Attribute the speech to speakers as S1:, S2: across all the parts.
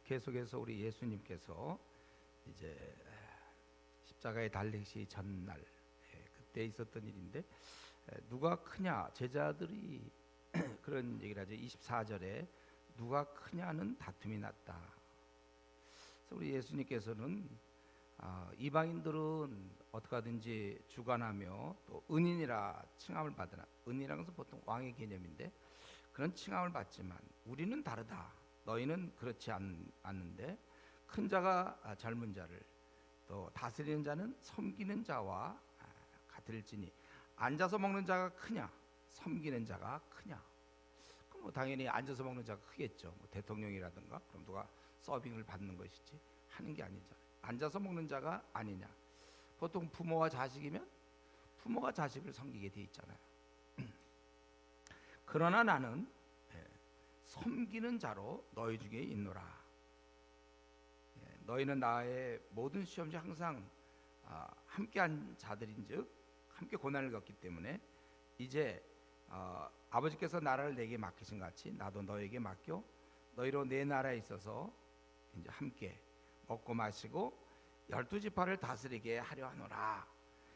S1: 계속해서 우리 예수님께서 이제 십자가에 달리시 전날, 그때 있었던 일인데, 누가 크냐, 제자들이 그런 얘기를 하죠. 24절에 누가 크냐는 다툼이 났다. 그래서 우리 예수님께서는 이방인들은 어떻게 하든지 주관하며 또 은인이라 칭함을 받으나, 은인이라는 것은 보통 왕의 개념인데 그런 칭함을 받지만 우리는 다르다. 너희는 그렇지 않는데 큰 자가 젊은 자를, 또 다스리는 자는 섬기는 자와 같을지니 앉아서 먹는 자가 크냐 섬기는 자가 크냐. 그럼 뭐 당연히 앉아서 먹는 자가 크겠죠. 뭐 대통령이라든가 그럼 누가 서빙을 받는 것이지 하는 게 아니잖아요. 앉아서 먹는 자가 아니냐. 보통 부모와 자식이면 부모가 자식을 섬기게 돼 있잖아요. 그러나 나는 섬기는 자로 너희 중에 있노라. 너희는 나의 모든 시험 중 항상 함께한 자들인즉 함께 고난을 겪기 때문에 이제 아버지께서 나라를 내게 맡기신 같이 나도 너에게 맡겨 너희로 내 나라에 있어서 이제 함께 먹고 마시고 12지파를 다스리게 하려 하노라.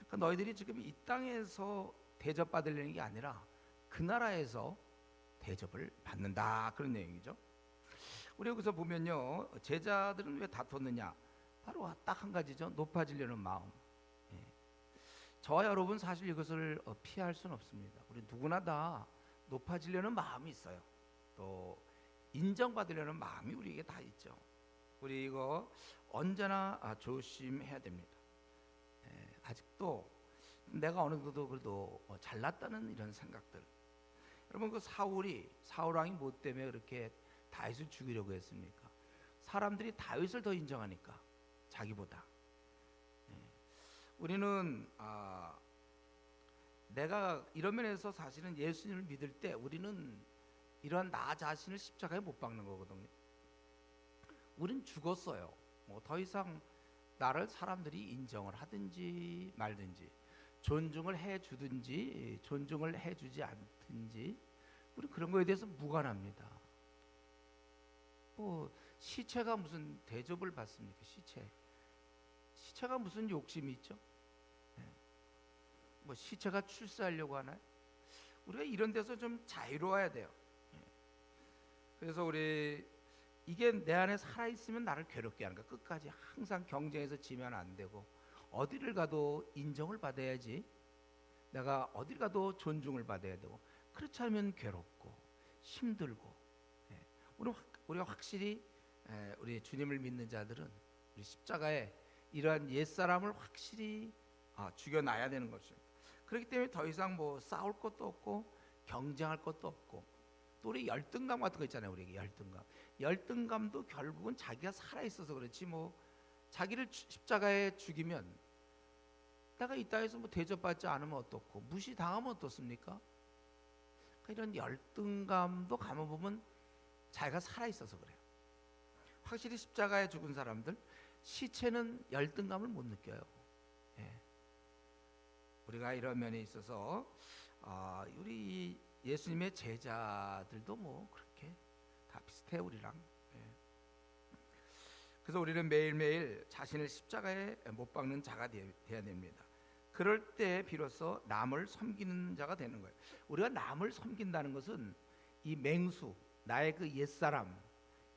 S1: 그러니까 너희들이 지금 이 땅에서 대접받으려는 게 아니라 그 나라에서 대접을 받는다, 그런 내용이죠. 우리 여기서 보면요, 제자들은 왜 다퉜느냐? 바로 딱 한 가지죠. 높아지려는 마음. 저와 여러분 사실 이것을 피할 수는 없습니다. 우리 누구나 다 높아지려는 마음이 있어요. 또 인정받으려는 마음이 우리에게 다 있죠. 우리 이거 언제나 조심해야 됩니다. 아직도 내가 어느 정도 그래도 잘났다는 이런 생각들. 여러분, 그 사울 왕이 뭐 때문에 그렇게 다윗을 죽이려고 했습니까? 사람들이 다윗을 더 인정하니까, 자기보다. 우리는 내가 이런 면에서 사실은 예수님을 믿을 때 우리는 이러한 나 자신을 십자가에 못 박는 거거든요. 우린 죽었어요. 뭐 더 이상 나를 사람들이 인정을 하든지 말든지, 존중을 해주든지 존중을 해주지 않든지, 우리 그런 거에 대해서 무관합니다. 뭐 시체가 무슨 대접을 받습니까? 시체가 무슨 욕심이 있죠? 뭐 시체가 출세하려고 하나요? 우리가 이런 데서 좀 자유로워야 돼요. 그래서 우리 이게 내 안에 살아있으면 나를 괴롭게 하는 거야. 끝까지 항상 경쟁에서 지면 안 되고, 어디를 가도 인정을 받아야지, 내가 어딜 가도 존중을 받아야 되고, 그렇지 않으면 괴롭고 힘들고. 우리가 확실히 우리 주님을 믿는 자들은 우리 십자가에 이러한 옛사람을 확실히 죽여놔야 되는 것입니다. 그렇기 때문에 더 이상 뭐 싸울 것도 없고 경쟁할 것도 없고, 또 우리 열등감 같은 거 있잖아요. 우리에게 열등감도 결국은 자기가 살아있어서 그렇지, 뭐 자기를 십자가에 죽이면 내가 이 땅에서 뭐 대접받지 않으면 어떻고 무시당하면 어떻습니까? 그러니까 이런 열등감도 가만 보면 자기가 살아있어서 그래요. 확실히 십자가에 죽은 사람들, 시체는 열등감을 못 느껴요. 우리가 이런 면에 있어서 우리 예수님의 제자들도 뭐 그렇게 다 비슷해, 우리랑. 그래서 우리는 매일매일 자신을 십자가에 못 박는 자가 되어야 됩니다. 그럴 때 비로소 남을 섬기는 자가 되는 거예요. 우리가 남을 섬긴다는 것은 이 맹수, 나의 그 옛사람,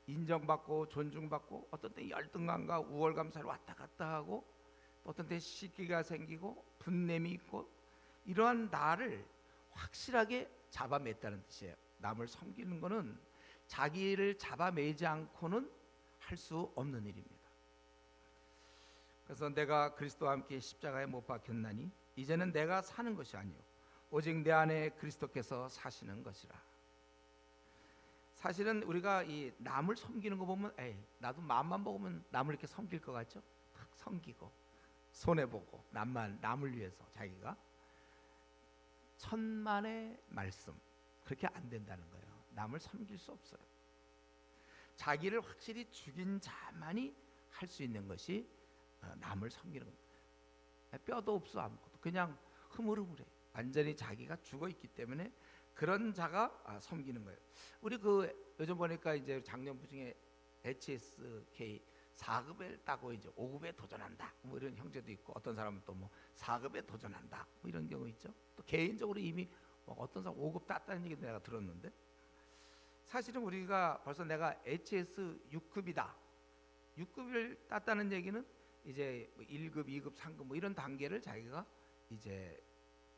S1: 인정받고 존중받고 어떤 때 열등감과 우월감 사이로 왔다 갔다 하고, 또 어떤 때 시기가 생기고 분냄이 있고, 이러한 나를 확실하게 잡아맸다는 뜻이에요. 남을 섬기는 것은 자기를 잡아매지 않고는 할 수 없는 일입니다. 그래서 내가 그리스도와 함께 십자가에 못 박혔나니 이제는 내가 사는 것이 아니요 오직 내 안에 그리스도께서 사시는 것이라. 사실은 우리가 이 남을 섬기는 거 보면 나도 마음만 먹으면 남을 이렇게 섬길 것 같죠? 탁 섬기고 손해보고 남을 위해서 자기가. 천만의 말씀, 그렇게 안 된다는 거예요. 남을 섬길 수 없어요. 자기를 확실히 죽인 자만이 할 수 있는 것이 남을 섬기는 겁니다. 뼈도 없어 아무것도, 그냥 흐물흐물해. 완전히 자기가 죽어 있기 때문에 그런 자가 섬기는 거예요. 우리 그 요즘 보니까 이제 작년부 중에 HSK 4급을 따고 이제 5급에 도전한다. 뭐 이런 형제도 있고 어떤 사람은 또 뭐 4급에 도전한다. 뭐 이런 경우 있죠. 또 개인적으로 이미 뭐 어떤 사람 5급 땄다는 얘기도 내가 들었는데 사실은 우리가 벌써 내가 HS 6급이다. 6급을 땄다는 얘기는 이제 1급, 2급, 3급 뭐 이런 단계를 자기가 이제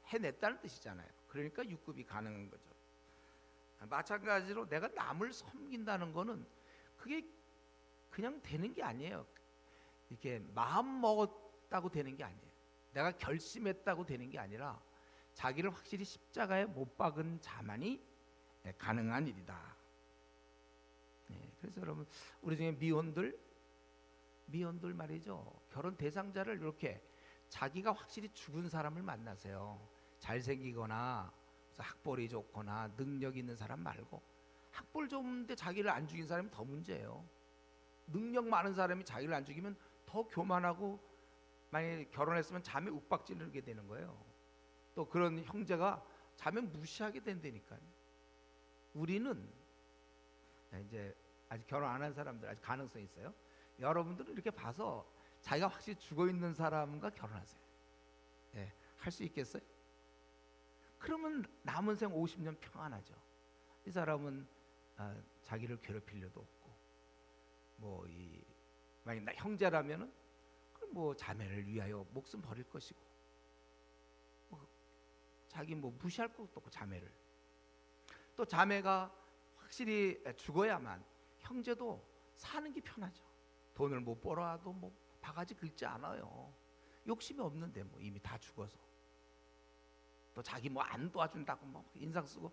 S1: 해냈다는 뜻이잖아요. 그러니까 6급이 가능한 거죠. 마찬가지로 내가 남을 섬긴다는 거는 그게 그냥 되는 게 아니에요. 이렇게 마음 먹었다고 되는 게 아니에요. 내가 결심했다고 되는 게 아니라 자기를 확실히 십자가에 못 박은 자만이 가능한 일이다. 그래서 여러분 우리 중에 미혼들 말이죠. 결혼 대상자를 이렇게 자기가 확실히 죽은 사람을 만나세요. 잘생기거나 학벌이 좋거나 능력 있는 사람 말고 학벌 좋은데 자기를 안 죽인 사람이 더 문제예요. 능력 많은 사람이 자기를 안 죽이면 더 교만하고 만약에 결혼했으면 자매 윽박지르게 되는 거예요. 또 그런 형제가 자매 무시하게 된다니까요. 우리는 이제 아직 결혼 안 한 사람들 아직 가능성이 있어요. 여러분들은 이렇게 봐서 자기가 확실히 죽어 있는 사람과 결혼하세요. 할 수 있겠어요? 그러면 남은 생 50년 평안하죠. 이 사람은 자기를 괴롭힐 일도 없고 만약 나 형제라면은 그럼 뭐 자매를 위하여 목숨 버릴 것이고 자기 무시할 것도 없고 자매를 또 자매가 확실히 죽어야만 형제도 사는 게 편하죠. 돈을 못 벌어와도 바가지 긁지 않아요. 욕심이 없는데 이미 다 죽어서 또 자기 안 도와준다고 인상 쓰고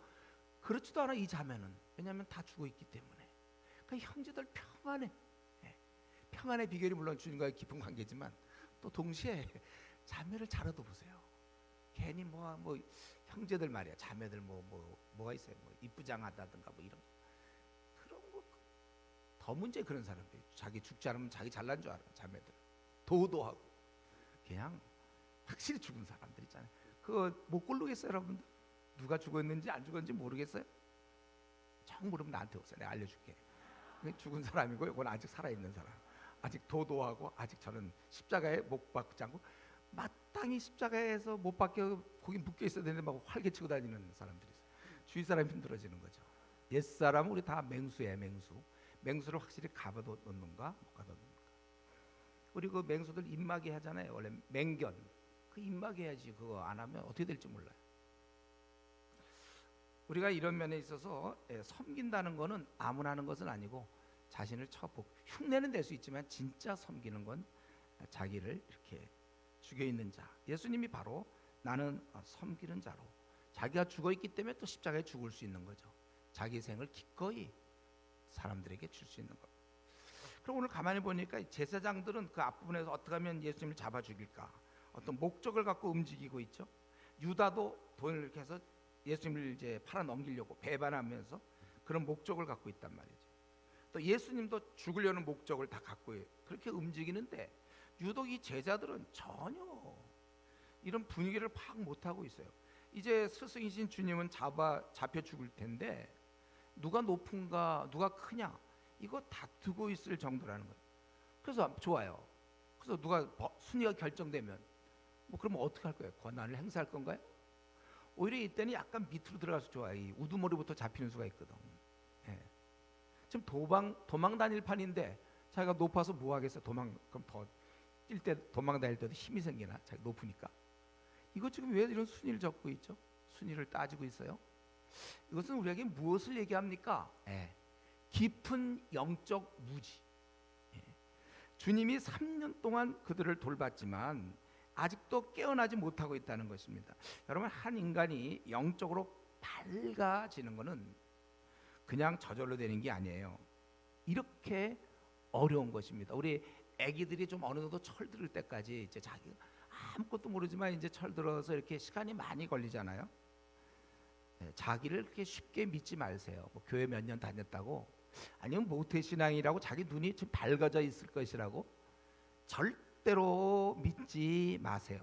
S1: 그렇지도 않아. 이 자매는 왜냐하면 다 죽어 있기 때문에. 그러니까 형제들 평안해. 평안의 비결이 물론 주님과의 깊은 관계지만 또 동시에 자매를 잘 얻어보세요. 괜히 형제들 말이야. 자매들 뭐가 있어요. 이쁘장하다든가 이런 그런 거 더 문제. 그런 사람들 자기 죽지 않으면 자기 잘난 줄 알아. 자매들 도도하고 그냥 확실히 죽은 사람들 있잖아요. 그거 못 고르겠어요, 여러분들? 누가 죽었는지 안 죽었는지 모르겠어요? 정 모르면 나한테 오세요. 내가 알려줄게. 죽은 사람이고 이건 아직 살아있는 사람. 아직 도도하고 아직 저는 십자가에 못 박지 않고 마땅히 십자가에서 못 박혀 거기 묶여 있어야 되는데 활개치고 다니는 사람들이 있어요. 주위 사람이 힘들어지는 거죠. 옛사람은 우리 다 맹수예요. 맹수를 확실히 가둬놓는가 못 가둬놓는가. 우리 그 맹수들 입마개 하잖아요. 원래 맹견 그 입마개 해야지. 그거 안 하면 어떻게 될지 몰라요. 우리가 이런 면에 있어서 섬긴다는 것은 아무나 하는 것은 아니고 자신을 흉내는 낼 수 있지만 진짜 섬기는 건 자기를 이렇게 죽여 있는 자. 예수님이 바로 나는 섬기는 자로 자기가 죽어 있기 때문에 또 십자가에 죽을 수 있는 거죠. 자기 생을 기꺼이 사람들에게 줄 수 있는 것. 그럼 오늘 가만히 보니까 제사장들은 그 앞부분에서 어떻게 하면 예수님을 잡아 죽일까 어떤 목적을 갖고 움직이고 있죠. 유다도 돈을 이렇게 해서 예수님을 이제 팔아 넘기려고 배반하면서 그런 목적을 갖고 있단 말이죠. 또 예수님도 죽으려는 목적을 다 갖고 그렇게 움직이는데 유독 이 제자들은 전혀 이런 분위기를 파악 못하고 있어요. 이제 스승이신 주님은 잡혀 죽을 텐데 누가 높은가 누가 크냐 이거 다투고 있을 정도라는 거예요. 그래서 좋아요. 그래서 누가 순위가 결정되면 그러면 어떻게 할 거예요? 권한을 행사할 건가요? 오히려 이때는 약간 밑으로 들어가서 좋아요. 이 우두머리부터 잡히는 수가 있거든. 지금 도망 다닐 판인데 자기가 높아서 뭐 하겠어요? 그럼 더 뛸 때 도망 다닐 때도 힘이 생기나? 자기 높으니까. 이거 지금 왜 이런 순위를 적고 있죠? 순위를 따지고 있어요. 이것은 우리에게 무엇을 얘기합니까? 깊은 영적 무지. 주님이 3년 동안 그들을 돌봤지만 아직도 깨어나지 못하고 있다는 것입니다. 여러분, 한 인간이 영적으로 밝아지는 것은 그냥 저절로 되는 게 아니에요. 이렇게 어려운 것입니다. 우리 아기들이 좀 어느 정도 철들을 때까지 이제 자기가 아무것도 모르지만 이제 철들어서 이렇게 시간이 많이 걸리잖아요. 자기를 그렇게 쉽게 믿지 마세요. 교회 몇 년 다녔다고 아니면 모태신앙이라고 자기 눈이 좀 밝아져 있을 것이라고 절대로 믿지 마세요.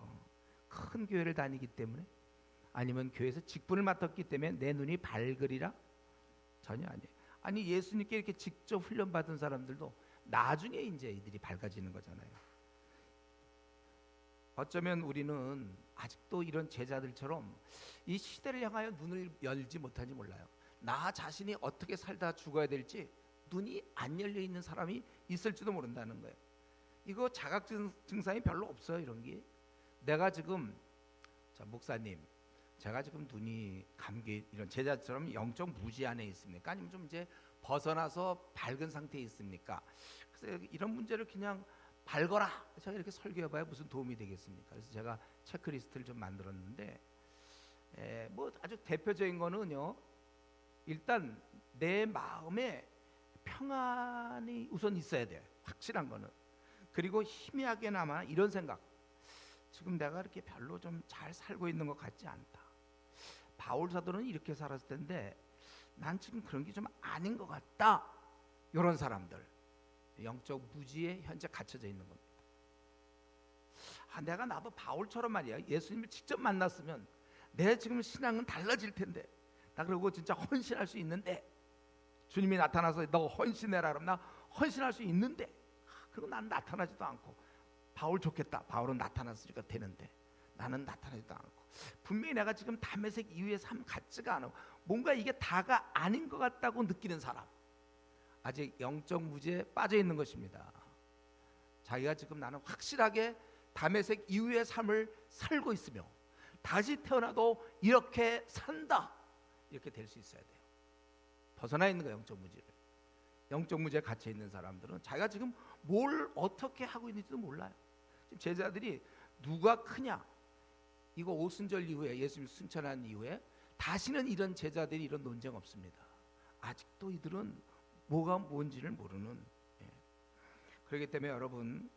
S1: 큰 교회를 다니기 때문에 아니면 교회에서 직분을 맡았기 때문에 내 눈이 밝으리라? 전혀 아니에요. 아니 예수님께 이렇게 직접 훈련받은 사람들도 나중에 이제 이들이 밝아지는 거잖아요. 어쩌면 우리는 아직도 이런 제자들처럼 이 시대를 향하여 눈을 열지 못한지 몰라요. 나 자신이 어떻게 살다 죽어야 될지 눈이 안 열려 있는 사람이 있을지도 모른다는 거예요. 이거 자각 증상이 별로 없어요. 이런 게 내가 지금 자 목사님 제가 지금 눈이 감기 이런 제자처럼 영적 무지 안에 있습니까? 아니면 좀 이제 벗어나서 밝은 상태에 있습니까? 그래서 이런 문제를 그냥 밝거라 제가 이렇게 설교해봐야 무슨 도움이 되겠습니까? 그래서 제가 체크리스트를 좀 만들었는데 뭐 아주 대표적인 거는요, 일단 내 마음에 평안이 우선 있어야 돼요. 확실한 거는. 그리고 희미하게나마 이런 생각, 지금 내가 이렇게 별로 좀 잘 살고 있는 것 같지 않다. 바울 사도는 이렇게 살았을 텐데 난 지금 그런 게 좀 아닌 것 같다. 이런 사람들 영적 무지에 현재 갇혀져 있는 겁니다. 내가 나도 바울처럼 말이야 예수님을 직접 만났으면 내 지금 신앙은 달라질 텐데, 나 그러고 진짜 헌신할 수 있는데, 주님이 나타나서 너 헌신해라 그러면 나 헌신할 수 있는데, 그리고 난 나타나지도 않고. 바울 좋겠다, 바울은 나타났으니까 되는데 나는 나타나지도 않고, 분명히 내가 지금 다메섹 이후의 삶 같지가 않아. 뭔가 이게 다가 아닌 것 같다고 느끼는 사람, 아직 영적 무지에 빠져 있는 것입니다. 자기가 지금 나는 확실하게 다메섹 이후의 삶을 살고 있으며 다시 태어나도 이렇게 산다, 이렇게 될 수 있어야 돼요. 벗어나 있는 거예요, 영적 무지를. 영적 무지에 갇혀 있는 사람들은 자기가 지금 뭘 어떻게 하고 있는지도 몰라요. 지금 제자들이 누가 크냐, 이거 오순절 이후에 예수님 승천한 이후에 다시는 이런 제자들이 이런 논쟁 없습니다. 아직도 이들은 뭐가 뭔지를 모르는. 그렇기 때문에 여러분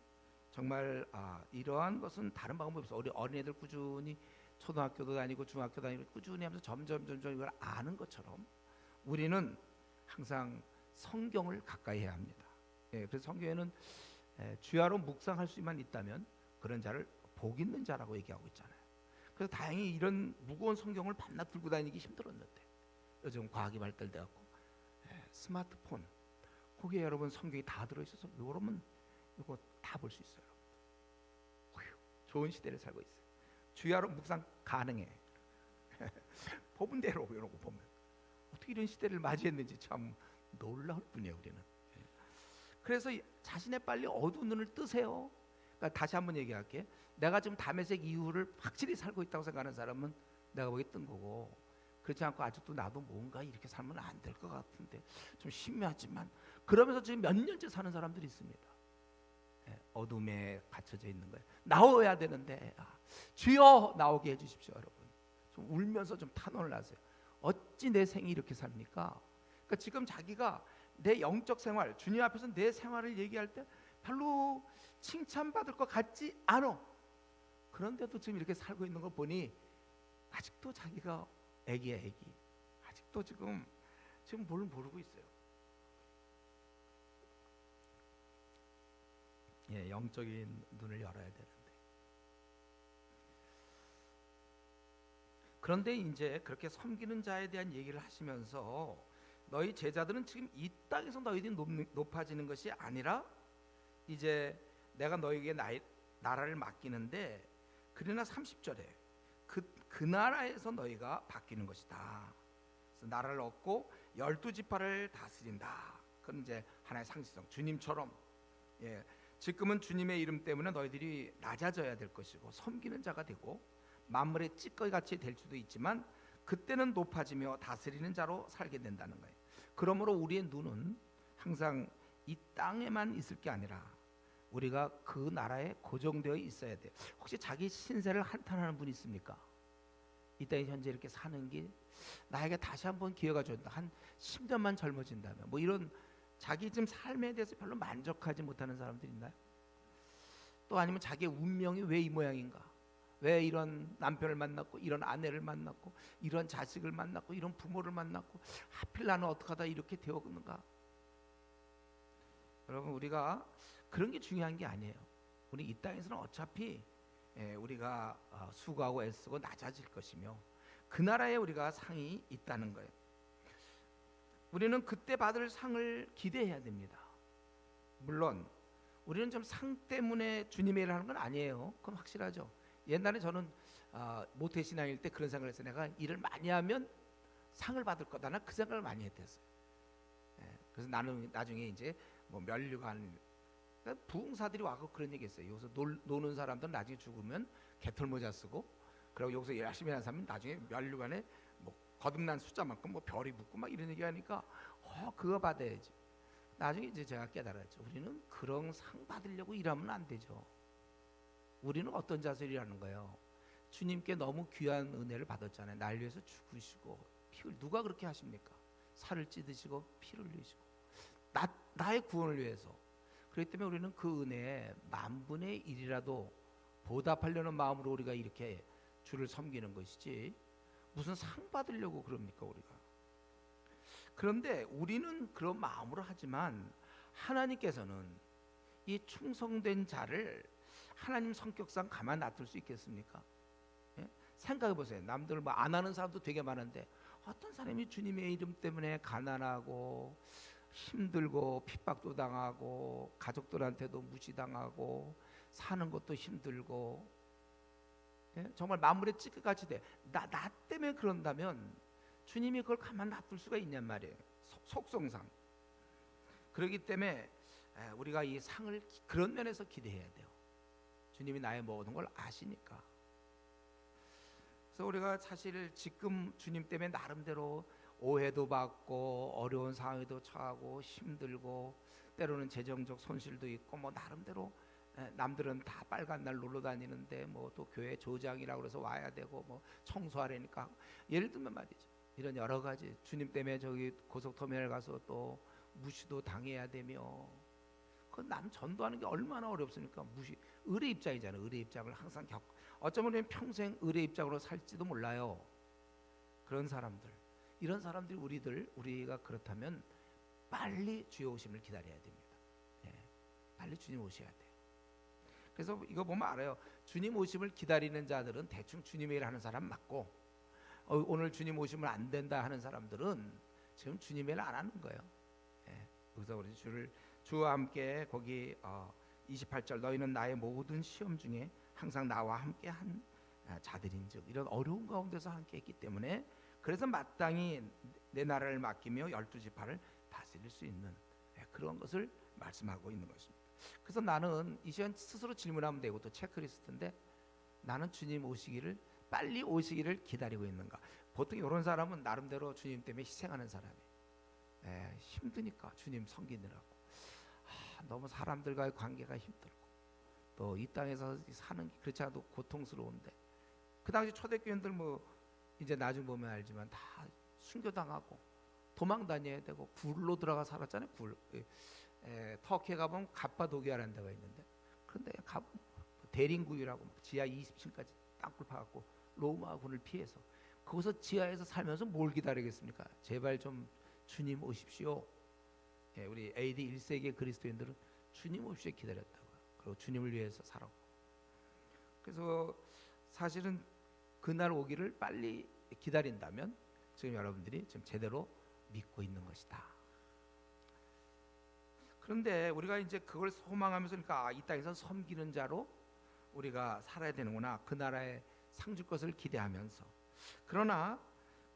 S1: 정말 이러한 것은 다른 방법이 없어요. 우리 어린애들 꾸준히 초등학교도 다니고 중학교 다니고 꾸준히 하면서 점점 이걸 아는 것처럼 우리는 항상 성경을 가까이 해야 합니다. 그래서 성경에는 주야로 묵상할 수만 있다면 그런 자를 복 있는 자라고 얘기하고 있잖아요. 그래서 다행히 이런 무거운 성경을 밤낮 들고 다니기 힘들었는데 요즘 과학이 발달돼 갖고 스마트폰 거기에 여러분 성경이 다 들어있어서 여러분 이거 다 볼 수 있어요. 좋은 시대를 살고 있어요. 주야로 묵상 가능해. 법은 대로 이런 거 보면 어떻게 이런 시대를 맞이했는지 참 놀라울 뿐이에요. 우리는. 그래서 자신의 빨리 어두운 눈을 뜨세요. 그러니까 다시 한번 얘기할게. 내가 지금 다메섹 이후를 확실히 살고 있다고 생각하는 사람은 내가 보기에 뜬 거고, 그렇지 않고 아직도 나도 뭔가 이렇게 살면 안 될 것 같은데 좀 심하지만 그러면서 지금 몇 년째 사는 사람들이 있습니다. 어둠에 갇혀져 있는 거예요. 나와야 되는데 주여 나오게 해주십시오. 여러분 좀 울면서 좀 탄원을 하세요. 어찌 내 생이 이렇게 삽니까? 그러니까 지금 자기가 내 영적 생활, 주님 앞에서 내 생활을 얘기할 때 별로 칭찬받을 것 같지 않아. 그런데도 지금 이렇게 살고 있는 거 보니 아직도 자기가 애기야, 애기. 아직도 지금 뭘 모르고 있어요. 영적인 눈을 열어야 되는데. 그런데 이제 그렇게 섬기는 자에 대한 얘기를 하시면서 너희 제자들은 지금 이 땅에서 너희들이 높아지는 것이 아니라 이제 내가 너희에게 나라를 맡기는데, 그러나 30절에 그 나라에서 너희가 바뀌는 것이다. 그래서 나라를 얻고 12지파를 다스린다. 그건 이제 하나의 상징성, 주님처럼. 지금은 주님의 이름 때문에 너희들이 낮아져야 될 것이고 섬기는 자가 되고 만물의 찌꺼기 같이 될 수도 있지만 그때는 높아지며 다스리는 자로 살게 된다는 거예요. 그러므로 우리의 눈은 항상 이 땅에만 있을 게 아니라 우리가 그 나라에 고정되어 있어야 돼요. 혹시 자기 신세를 한탄하는 분 있습니까? 이 땅에 현재 이렇게 사는 게 나에게 다시 한번 기회가 준다, 한 10년만 젊어진다면, 뭐 이런 자기 지금 삶에 대해서 별로 만족하지 못하는 사람들이 있나요? 또 아니면 자기의 운명이 왜 이 모양인가, 왜 이런 남편을 만났고 이런 아내를 만났고 이런 자식을 만났고 이런 부모를 만났고 하필 나는 어떻게 하다 이렇게 되었는가. 여러분 우리가 그런 게 중요한 게 아니에요. 우리 이 땅에서는 어차피 우리가 수고하고 애쓰고 낮아질 것이며 그 나라에 우리가 상이 있다는 거예요. 우리는 그때 받을 상을 기대해야 됩니다. 물론 우리는 좀 상 때문에 주님의 일을 하는 건 아니에요. 그건 확실하죠. 옛날에 저는 모태신앙일 때 그런 생각을 했어요. 내가 일을 많이 하면 상을 받을 거다. 난 그 생각을 많이 했댔어요. 그래서 나는 나중에 이제 뭐 면류관, 그러니까 부흥사들이 와서 그런 얘기했어요. 여기서 노는 사람들은 나중에 죽으면 개털모자 쓰고, 그리고 여기서 열심히 하는 사람은 나중에 면류관에 뭐 거듭난 숫자만큼 뭐 별이 붙고 막 이런 얘기하니까 그거 받아야지. 나중에 이제 제가 깨달았죠. 우리는 그런 상 받으려고 일하면 안 되죠. 우리는 어떤 자세로 일하는 거예요? 주님께 너무 귀한 은혜를 받았잖아요. 날 위해서 죽으시고 피를, 누가 그렇게 하십니까? 살을 찢으시고 피를 흘리시고 나의 구원을 위해서. 그렇기 때문에 우리는 그 은혜에 10,000분의 1이라도 보답하려는 마음으로 우리가 이렇게 주를 섬기는 것이지, 무슨 상 받으려고 그럽니까 우리가? 그런데 우리는 그런 마음으로 하지만 하나님께서는 이 충성된 자를 하나님 성격상 가만 놔둘 수 있겠습니까? 예? 생각해 보세요. 남들 뭐 안 하는 사람도 되게 많은데 어떤 사람이 주님의 이름 때문에 가난하고 힘들고 핍박도 당하고 가족들한테도 무시당하고 사는 것도 힘들고, 예? 정말 만물의 찌꺼같이 돼. 나 때문에 그런다면 주님이 그걸 가만 놔둘 수가 있냔 말이에요. 속성상. 그렇기 때문에 우리가 이 상을 그런 면에서 기대해야 돼요. 주님이 나의 모든 걸 아시니까. 그래서 우리가 사실 지금 주님 때문에 나름대로 오해도 받고 어려운 상황에도 처하고 힘들고 때로는 재정적 손실도 있고 뭐 나름대로, 남들은 다 빨간 날 놀러 다니는데 뭐 또 교회 조장이라고 그래서 와야 되고 뭐 청소하려니까, 예를 들면 말이죠. 이런 여러 가지 주님 때문에 저기 고속터미널 가서 또 무시도 당해야 되며, 그 남 전도하는 게 얼마나 어렵습니까? 무시, 의뢰 입장이잖아요. 의뢰 입장을 항상 어쩌면 평생 의뢰 입장으로 살지도 몰라요. 그런 사람들, 이런 사람들이 우리가 그렇다면 빨리 주의 오심을 기다려야 됩니다. 빨리 주님 오셔야 돼요. 그래서 이거 보면 알아요. 주님 오심을 기다리는 자들은 대충 주님의 일을 하는 사람 맞고, 오늘 주님 오시면 안 된다 하는 사람들은 지금 주님의 일 안 하는 거예요. 그래서 우리 주와 함께 거기 28절, 너희는 나의 모든 시험 중에 항상 나와 함께 한 자들인즉, 이런 어려운 가운데서 함께 했기 때문에 그래서 마땅히 내 나라를 맡기며 12지파를 다스릴 수 있는 그런 것을 말씀하고 있는 것입니다. 그래서 나는 이 시간 스스로 질문하면 되고, 또 체크리스트인데, 나는 주님 오시기를, 빨리 오시기를 기다리고 있는가? 보통 이런 사람은 나름대로 주님 때문에 희생하는 사람이에요. 힘드니까 주님 섬기느라고, 너무 사람들과의 관계가 힘들고 또 이 땅에서 사는 게 그렇지 않아도 고통스러운데, 그 당시 초대교인들 뭐 이제 나중 보면 알지만 다 순교당하고 도망 다녀야 되고 굴로 들어가 살았잖아요. 굴. 터키에 가보면 갑바도기아라는 데가 있는데, 그런데 대림구이라고 지하 20층까지 땅굴 파갖고 로마군을 피해서 거기서 지하에서 살면서 뭘 기다리겠습니까? 제발 좀 주님 오십시오. 우리 AD 1세기 그리스도인들은 주님 오십시오 기다렸다고요. 그리고 주님을 위해서 살았고, 그래서 사실은 그날 오기를 빨리 기다린다면 지금 여러분들이 지금 제대로 믿고 있는 것이다. 그런데 우리가 이제 그걸 소망하면서, 그러니까 이 땅에서 섬기는 자로 우리가 살아야 되는구나, 그 나라에 상 줄 것을 기대하면서. 그러나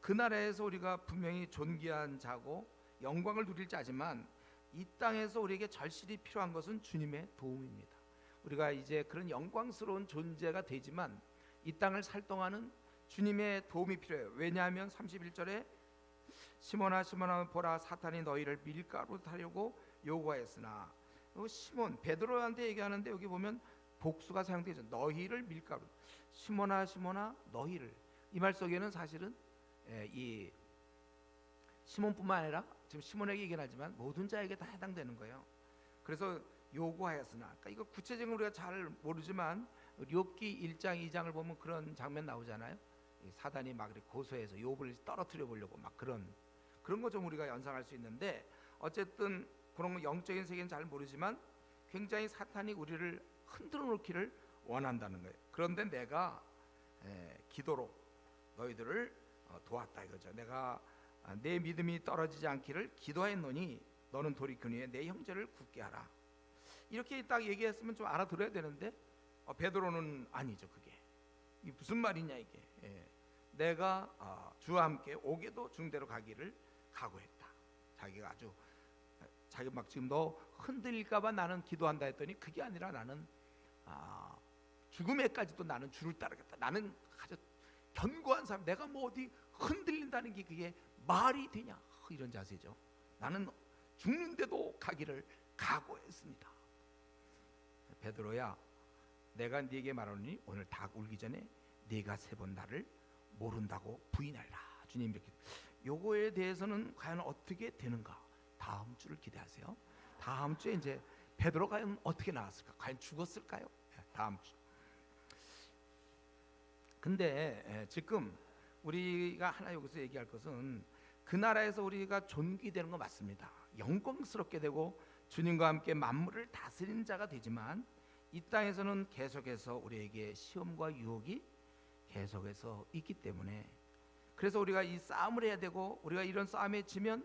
S1: 그 나라에서 우리가 분명히 존귀한 자고 영광을 누릴 자지만, 이 땅에서 우리에게 절실히 필요한 것은 주님의 도움입니다. 우리가 이제 그런 영광스러운 존재가 되지만 이 땅을 살 동안은 주님의 도움이 필요해요. 왜냐하면 31절에 시몬아 시몬아 보라, 사탄이 너희를 밀가루로 타려고 요구하였으나, 시몬 베드로한테 얘기하는데 여기 보면 복수가 사용되죠. 너희를 밀가루, 시몬아 시몬아 너희를. 이 말 속에는 사실은 이 시몬뿐만 아니라 지금 시몬에게 얘기는 하지만 모든 자에게 다 해당되는 거예요. 그래서 요구하였으나, 그러니까 이거 구체적으로 우리가 잘 모르지만 욥기 1장 2장을 보면 그런 장면 나오잖아요. 사단이 막 이렇게 고소해서 욥을 떨어뜨려 보려고 막 그런 거 좀 우리가 연상할 수 있는데, 어쨌든 그런 영적인 세계는 잘 모르지만 굉장히 사탄이 우리를 흔들어 놓기를 원한다는 거예요. 그런데 내가 기도로 너희들을 도왔다 이거죠. 내가 내 믿음이 떨어지지 않기를 기도하였노니 너는 돌이키니 내 형제를 굳게 하라. 이렇게 딱 얘기했으면 좀 알아들어야 되는데 베드로는 아니죠. 그게 이게 무슨 말이냐 이게. 내가 주와 함께 오게도 중대로 가기를 각오했다. 자기가 아주 자기 막 지금 너 흔들릴까봐 나는 기도한다 했더니 그게 아니라 나는 죽음에까지도 나는 주를 따르겠다. 나는 아주 견고한 사람. 내가 뭐 어디 흔들린다는 게 그게 말이 되냐 이런 자세죠. 나는 죽는데도 가기를 각오했습니다. 베드로야, 내가 네게 말하노니 오늘 닭 울기 전에 네가 3번 나를 모른다고 부인하라. 주님 이렇게. 요거에 대해서는 과연 어떻게 되는가? 다음 주를 기대하세요. 다음 주에 이제 베드로가 과연 어떻게 나왔을까? 과연 죽었을까요? 다음 주. 근데 지금 우리가 하나 여기서 얘기할 것은 그 나라에서 우리가 존귀되는 거 맞습니다. 영광스럽게 되고 주님과 함께 만물을 다스리는 자가 되지만 이 땅에서는 계속해서 우리에게 시험과 유혹이 계속해서 있기 때문에 그래서 우리가 이 싸움을 해야 되고 우리가 이런 싸움에 지면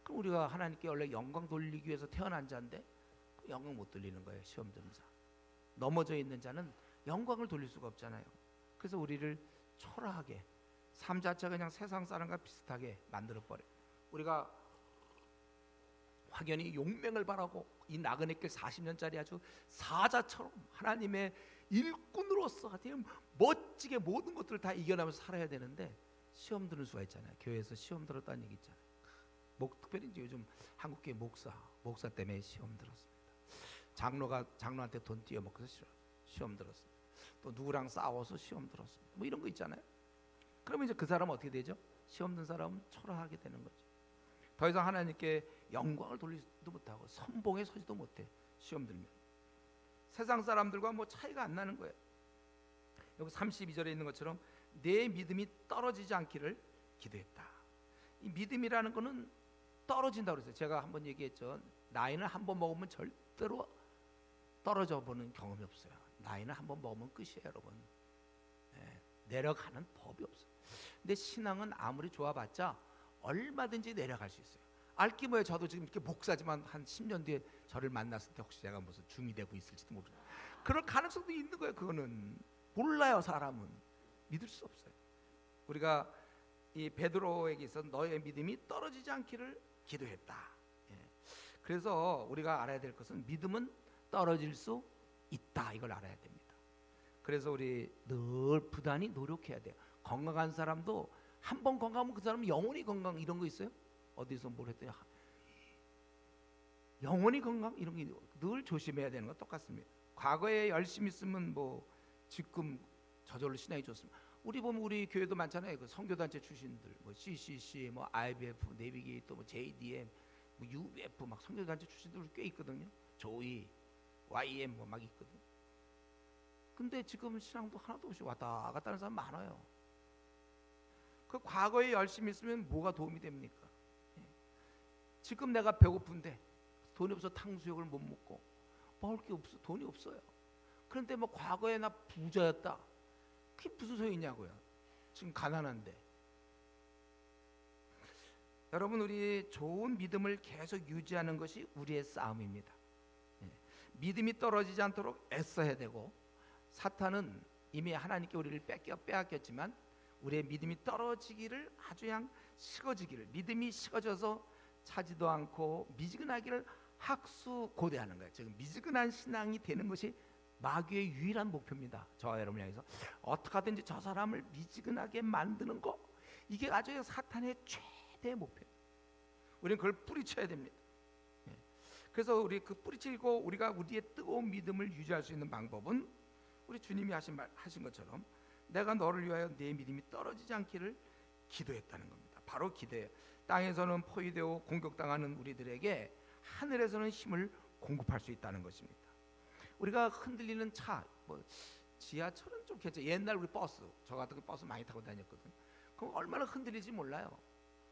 S1: 그럼 우리가 하나님께 원래 영광 돌리기 위해서 태어난 자인데 영광 못 돌리는 거예요. 시험 드는 자. 넘어져 있는 자는 영광을 돌릴 수가 없잖아요. 그래서 우리를 초라하게 삶 자체가 그냥 세상 사람과 비슷하게 만들어버려요. 우리가 확연히 용맹을 바라고 이 나그네 길 40년짜리 아주 사자처럼 하나님의 일꾼으로서 멋지게 모든 것들을 다 이겨나면서 살아야 되는데 시험 드는 수가 있잖아요. 교회에서 시험 들었다는 얘기 있잖아요. 특별히 이제 요즘 한국교회 목사 때문에 시험 들었습니다. 장로한테 돈 띄어먹어서 시험 들었습니다. 또 누구랑 싸워서 시험 들었습니다. 뭐 이런 거 있잖아요. 그러면 이제 그 사람은 어떻게 되죠? 시험 든 사람은 초라하게 되는 거죠. 더 이상 하나님께 영광을 돌리지도 못하고 선봉에 서지도 못해. 시험 들면 세상 사람들과 뭐 차이가 안 나는 거예요. 여기 32절에 있는 것처럼 내 믿음이 떨어지지 않기를 기도했다. 이 믿음이라는 거는 떨어진다고 그랬어요. 제가 한번 얘기했죠. 나이는 한번 먹으면 절대로 떨어져 보는 경험이 없어요. 나이는 한번 먹으면 끝이에요, 여러분. 내려가는 법이 없어요. 근데 신앙은 아무리 좋아봤자 얼마든지 내려갈 수 있어요. 알기 뭐예요. 저도 지금 이렇게 목사지만 한 10년 뒤에 저를 만났을 때 혹시 제가 무슨 중이 되고 있을지도 모르죠. 그럴 가능성도 있는 거예요. 그거는 몰라요. 사람은 믿을 수 없어요. 우리가 이 베드로에게서 너의 믿음이 떨어지지 않기를 기도했다. 그래서 우리가 알아야 될 것은 믿음은 떨어질 수 있다. 이걸 알아야 됩니다. 그래서 우리 늘 부단히 노력해야 돼요. 건강한 사람도 한 번 건강하면 그 사람은 영원히 건강 이런 거 있어요? 어디서 뭘 했더니 영원히 건강 이런 게 늘 조심해야 되는 거 똑같습니다. 과거에 열심히 있으면 뭐 지금 저절로 신앙이 좋습니다. 우리 보면 우리 교회도 많잖아요. 그 선교단체 출신들 뭐 CCC, 뭐 IBF, 내비게이터, 뭐 JDM, 뭐 UBF 막 선교단체 출신들 꽤 있거든요. 조이, YM 뭐 막 있거든. 근데 지금 신앙도 하나도 없이 왔다 갔다 하는 사람 많아요. 그 과거에 열심히 있으면 뭐가 도움이 됩니까? 지금 내가 배고픈데 돈이 없어 탕수육을 못 먹고 먹을 게 없어 돈이 없어요. 그런데 뭐 과거에 나 부자였다. 그게 무슨 소용이냐고요. 지금 가난한데. 여러분 우리 좋은 믿음을 계속 유지하는 것이 우리의 싸움입니다. 믿음이 떨어지지 않도록 애써야 되고 사탄은 이미 하나님께 우리를 빼앗겼지만 우리의 믿음이 떨어지기를 아주 그냥 식어지기를 믿음이 식어져서 차지도 않고 미지근하기를 학수고대하는 거예요. 지금 미지근한 신앙이 되는 것이 마귀의 유일한 목표입니다. 저와 여러분 향해서 어떻게 하든지 저 사람을 미지근하게 만드는 거 이게 아주 사탄의 최대 목표예요. 우리는 그걸 뿌리쳐야 됩니다. 그래서 우리 그 뿌리치고 우리가 우리의 뜨거운 믿음을 유지할 수 있는 방법은 우리 주님이 하신 것처럼 내가 너를 위하여 내 믿음이 떨어지지 않기를 기도했다는 겁니다. 바로 기도예요. 땅에서는 포위되고 공격당하는 우리들에게 하늘에서는 힘을 공급할 수 있다는 것입니다. 우리가 흔들리는 차, 뭐 지하철은 좀 괜찮아요. 옛날 우리 버스, 저 같은 거 버스 많이 타고 다녔거든. 그럼 얼마나 흔들리지 몰라요.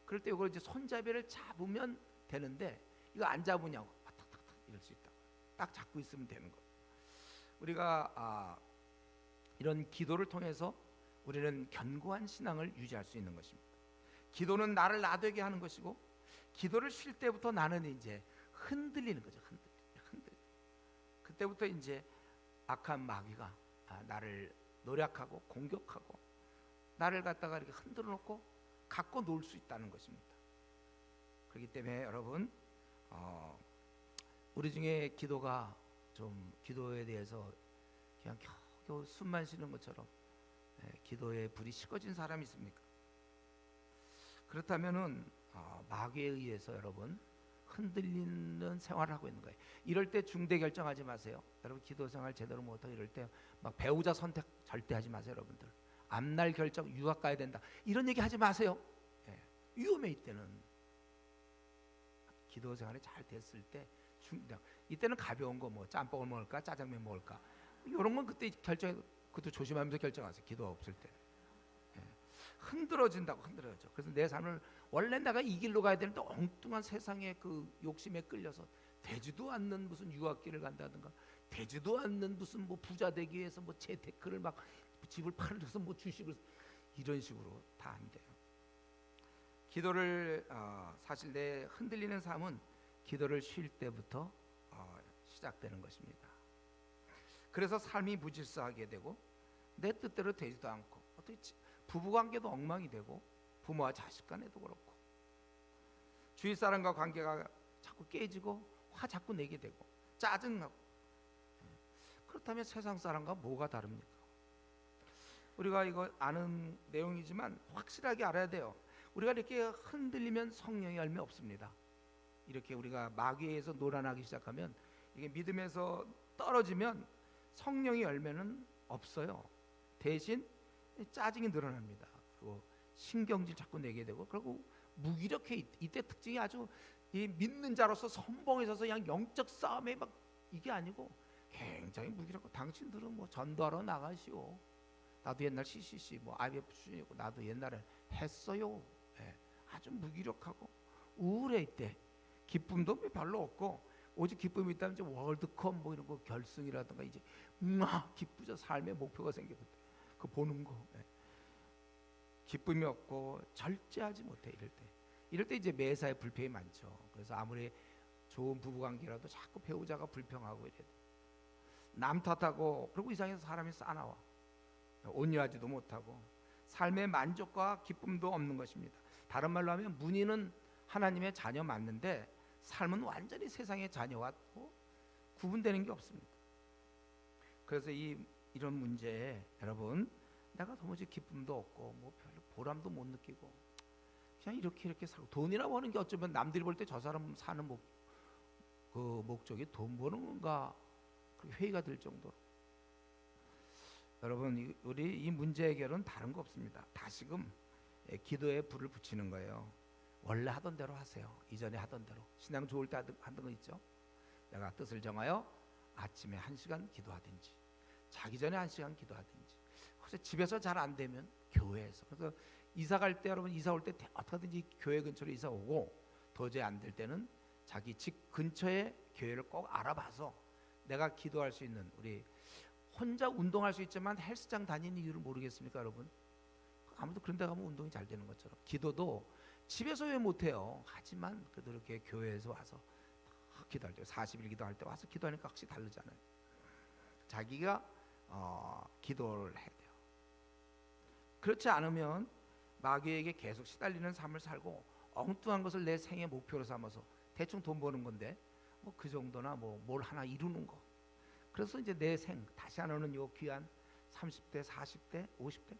S1: 그럴 때 이걸 이제 손잡이를 잡으면 되는데 이거 안 잡으냐고 탁탁탁 이럴 수 있다. 딱 잡고 있으면 되는 거. 우리가 이런 기도를 통해서 우리는 견고한 신앙을 유지할 수 있는 것입니다. 기도는 나를 놔두게 하는 것이고, 기도를 쉴 때부터 나는 이제 흔들리는 거죠. 흔들려. 그때부터 이제 악한 마귀가 나를 노략하고 공격하고 나를 갖다가 이렇게 흔들어 놓고 갖고 놀 수 있다는 것입니다. 그렇기 때문에 여러분, 우리 중에 기도가 좀, 기도에 대해서 그냥 겨우 숨만 쉬는 것처럼 기도에 불이 식어진 사람이 있습니까? 그렇다면은 마귀에 의해서 여러분 흔들리는 생활을 하고 있는 거예요. 이럴 때 중대 결정하지 마세요. 여러분, 기도 생활 제대로 못하고 이럴 때 막 배우자 선택 절대 하지 마세요. 여러분들, 앞날 결정, 유학 가야 된다, 이런 얘기 하지 마세요. 위험해. 이때는 기도 생활이 잘 됐을 때 이때는 가벼운 거, 뭐 짬뽕을 먹을까 짜장면 먹을까, 이런 건 그때 결정, 그것도 조심하면서 결정하세요. 기도 없을 때 흔들어진다고, 흔들어져. 그래서 내 삶을 원래 내가 이 길로 가야 되는데 엉뚱한 세상의 그 욕심에 끌려서 되지도 않는 무슨 유학길을 간다든가, 되지도 않는 무슨 뭐 부자 되기 위해서 뭐 재테크를 막 집을 팔아서 뭐 주식을, 이런 식으로 다 안 돼요. 기도를 사실 내 흔들리는 삶은 기도를 쉴 때부터 시작되는 것입니다. 그래서 삶이 무질서하게 되고 내 뜻대로 되지도 않고, 어떻게 부부관계도 엉망이 되고 부모와 자식 간에도 그렇고 주위 사람과 관계가 자꾸 깨지고 화 자꾸 내게 되고 짜증나고. 그렇다면 세상 사람과 뭐가 다릅니까? 우리가 이거 아는 내용이지만 확실하게 알아야 돼요. 우리가 이렇게 흔들리면 성령의 열매 없습니다. 이렇게 우리가 마귀에 의해서 노란하기 시작하면, 이게 믿음에서 떨어지면 성령의 열매는 없어요. 대신 짜증이 늘어납니다. 그리고 신경질 자꾸 내게 되고, 그리고 무기력해. 이때 특징이 아주, 이 믿는 자로서 선봉에 서서 그냥 영적 싸움에 막, 이게 아니고 굉장히 무기력하고, 당신들은 뭐 전도하러 나가시오. 나도 옛날 CCC 뭐 IF 수준이고 나도 옛날에 했어요. 아주 무기력하고 우울해. 이때 기쁨도 별로 없고, 오직 기쁨이 있다면 이제 월드컵 뭐 이런 거 결승이라든가, 이제 기쁘죠. 삶의 목표가 생기거든. 그 보는 거. 기쁨이 없고 절제하지 못해. 이럴 때 이제 매사에 불평이 많죠. 그래서 아무리 좋은 부부관계라도 자꾸 배우자가 불평하고 이래. 남 탓하고, 그리고 이상해서 사람이 싸나와. 온유하지도 못하고 삶의 만족과 기쁨도 없는 것입니다. 다른 말로 하면 문의는 하나님의 자녀 맞는데 삶은 완전히 세상의 자녀와 구분되는 게 없습니다. 그래서 이런 문제에 여러분, 내가 도무지 기쁨도 없고 뭐 별로 보람도 못 느끼고 그냥 이렇게 살고, 돈이나 버는 게 어쩌면 남들이 볼 때 저 사람 사는 그 목적이 돈 버는 건가, 그렇게 회의가 들 정도로. 여러분, 우리 이 문제 해결은 다른 거 없습니다. 다시금 기도에 불을 붙이는 거예요. 원래 하던 대로 하세요. 이전에 하던 대로. 신앙 좋을 때 하던 거 있죠. 내가 뜻을 정하여 아침에 1시간 기도하든지, 자기 전에 1시간 기도하든지. 그래서 집에서 잘 안 되면 교회에서. 그래서 이사 갈 때, 여러분 이사 올 때 어떻게든지 교회 근처로 이사 오고, 도저히 안 될 때는 자기 집 근처에 교회를 꼭 알아봐서 내가 기도할 수 있는, 우리 혼자 운동할 수 있지만 헬스장 다니는 이유를 모르겠습니까, 여러분? 아무도 그런 데 가면 운동이 잘 되는 것처럼 기도도 집에서 왜 못해요? 하지만 그래도 이렇게 교회에서 와서 기도할 때, 40일 기도할 때 와서 기도하니까 확실히 다르잖아요. 자기가 기도를 해야 돼요. 그렇지 않으면 마귀에게 계속 시달리는 삶을 살고, 엉뚱한 것을 내 생의 목표로 삼아서 대충 돈 버는 건데 뭐 그 정도나 뭐 뭘 하나 이루는 거. 그래서 이제 내 생 다시 안 오는 요 귀한 30대, 40대, 50대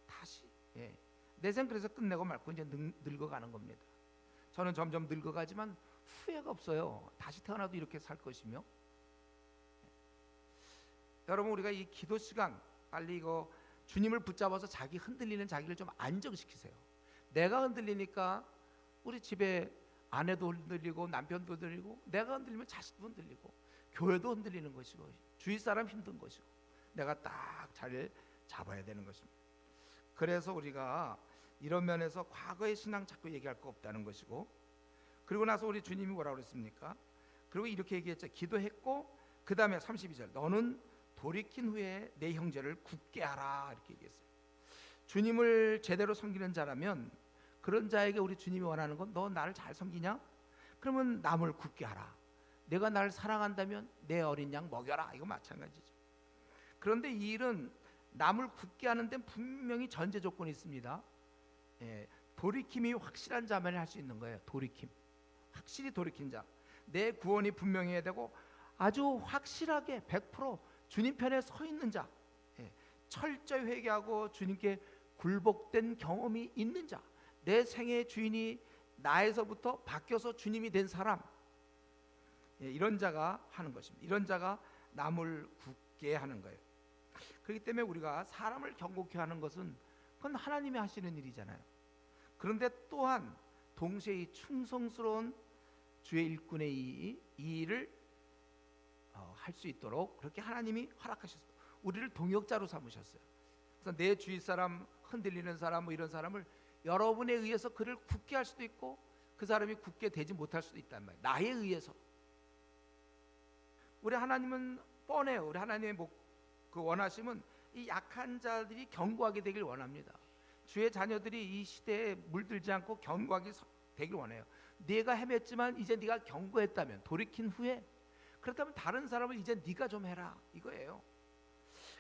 S1: 다시 내 생 그래서 끝내고 말고 이제 늙어가는 겁니다. 저는 점점 늙어가지만 후회가 없어요. 다시 태어나도 이렇게 살 것이며. 여러분, 우리가 이 기도 시간 빨리 이거 주님을 붙잡아서 자기 흔들리는 자기를 좀 안정시키세요. 내가 흔들리니까 우리 집에 아내도 흔들리고 남편도 흔들리고, 내가 흔들리면 자식도 흔들리고 교회도 흔들리는 것이고 주위 사람 힘든 것이고, 내가 딱 자리를 잡아야 되는 것입니다. 그래서 우리가 이런 면에서 과거의 신앙 자꾸 얘기할 거 없다는 것이고, 그리고 나서 우리 주님이 뭐라고 그랬습니까? 그리고 이렇게 얘기했죠. 기도했고 그 다음에 32절, 너는 돌이킨 후에 내 형제를 굳게 하라, 이렇게 얘기했어요. 주님을 제대로 섬기는 자라면 그런 자에게 우리 주님이 원하는 건 너 나를 잘 섬기냐? 그러면 남을 굳게 하라. 내가 나를 사랑한다면 내 어린 양 먹여라. 이거 마찬가지죠. 그런데 이 일은 남을 굳게 하는 데는 분명히 전제 조건이 있습니다. 예, 돌이킴이 확실한 자만이 할 수 있는 거예요. 돌이킴, 확실히 돌이킨 자, 내 구원이 분명해야 되고 아주 확실하게 100% 주님 편에 서 있는 자, 예, 철저히 회개하고 주님께 굴복된 경험이 있는 자, 내 생의 주인이 나에서부터 바뀌어서 주님이 된 사람, 예, 이런 자가 하는 것입니다. 이런 자가 남을 굳게 하는 거예요. 그렇기 때문에 우리가 사람을 경고케 하는 것은 그건 하나님이 하시는 일이잖아요. 그런데 또한 동시에 이 충성스러운 주의 일꾼의 이 일을 할 수 있도록 그렇게 하나님이 허락하셨어요. 우리를 동역자로 삼으셨어요. 그래서 내 주위 사람, 흔들리는 사람, 뭐 이런 사람을 여러분에 의해서 그를 굳게 할 수도 있고 그 사람이 굳게 되지 못할 수도 있단 말이에요. 나에 의해서. 우리 하나님은 뻔해요. 우리 하나님의 그 원하심은 이 약한 자들이 견고하게 되길 원합니다. 주의 자녀들이 이 시대에 물들지 않고 견고하게 되길 원해요. 네가 헤맸지만 이제 네가 견고했다면, 돌이킨 후에 그렇다면 다른 사람을 이제 네가 좀 해라, 이거예요.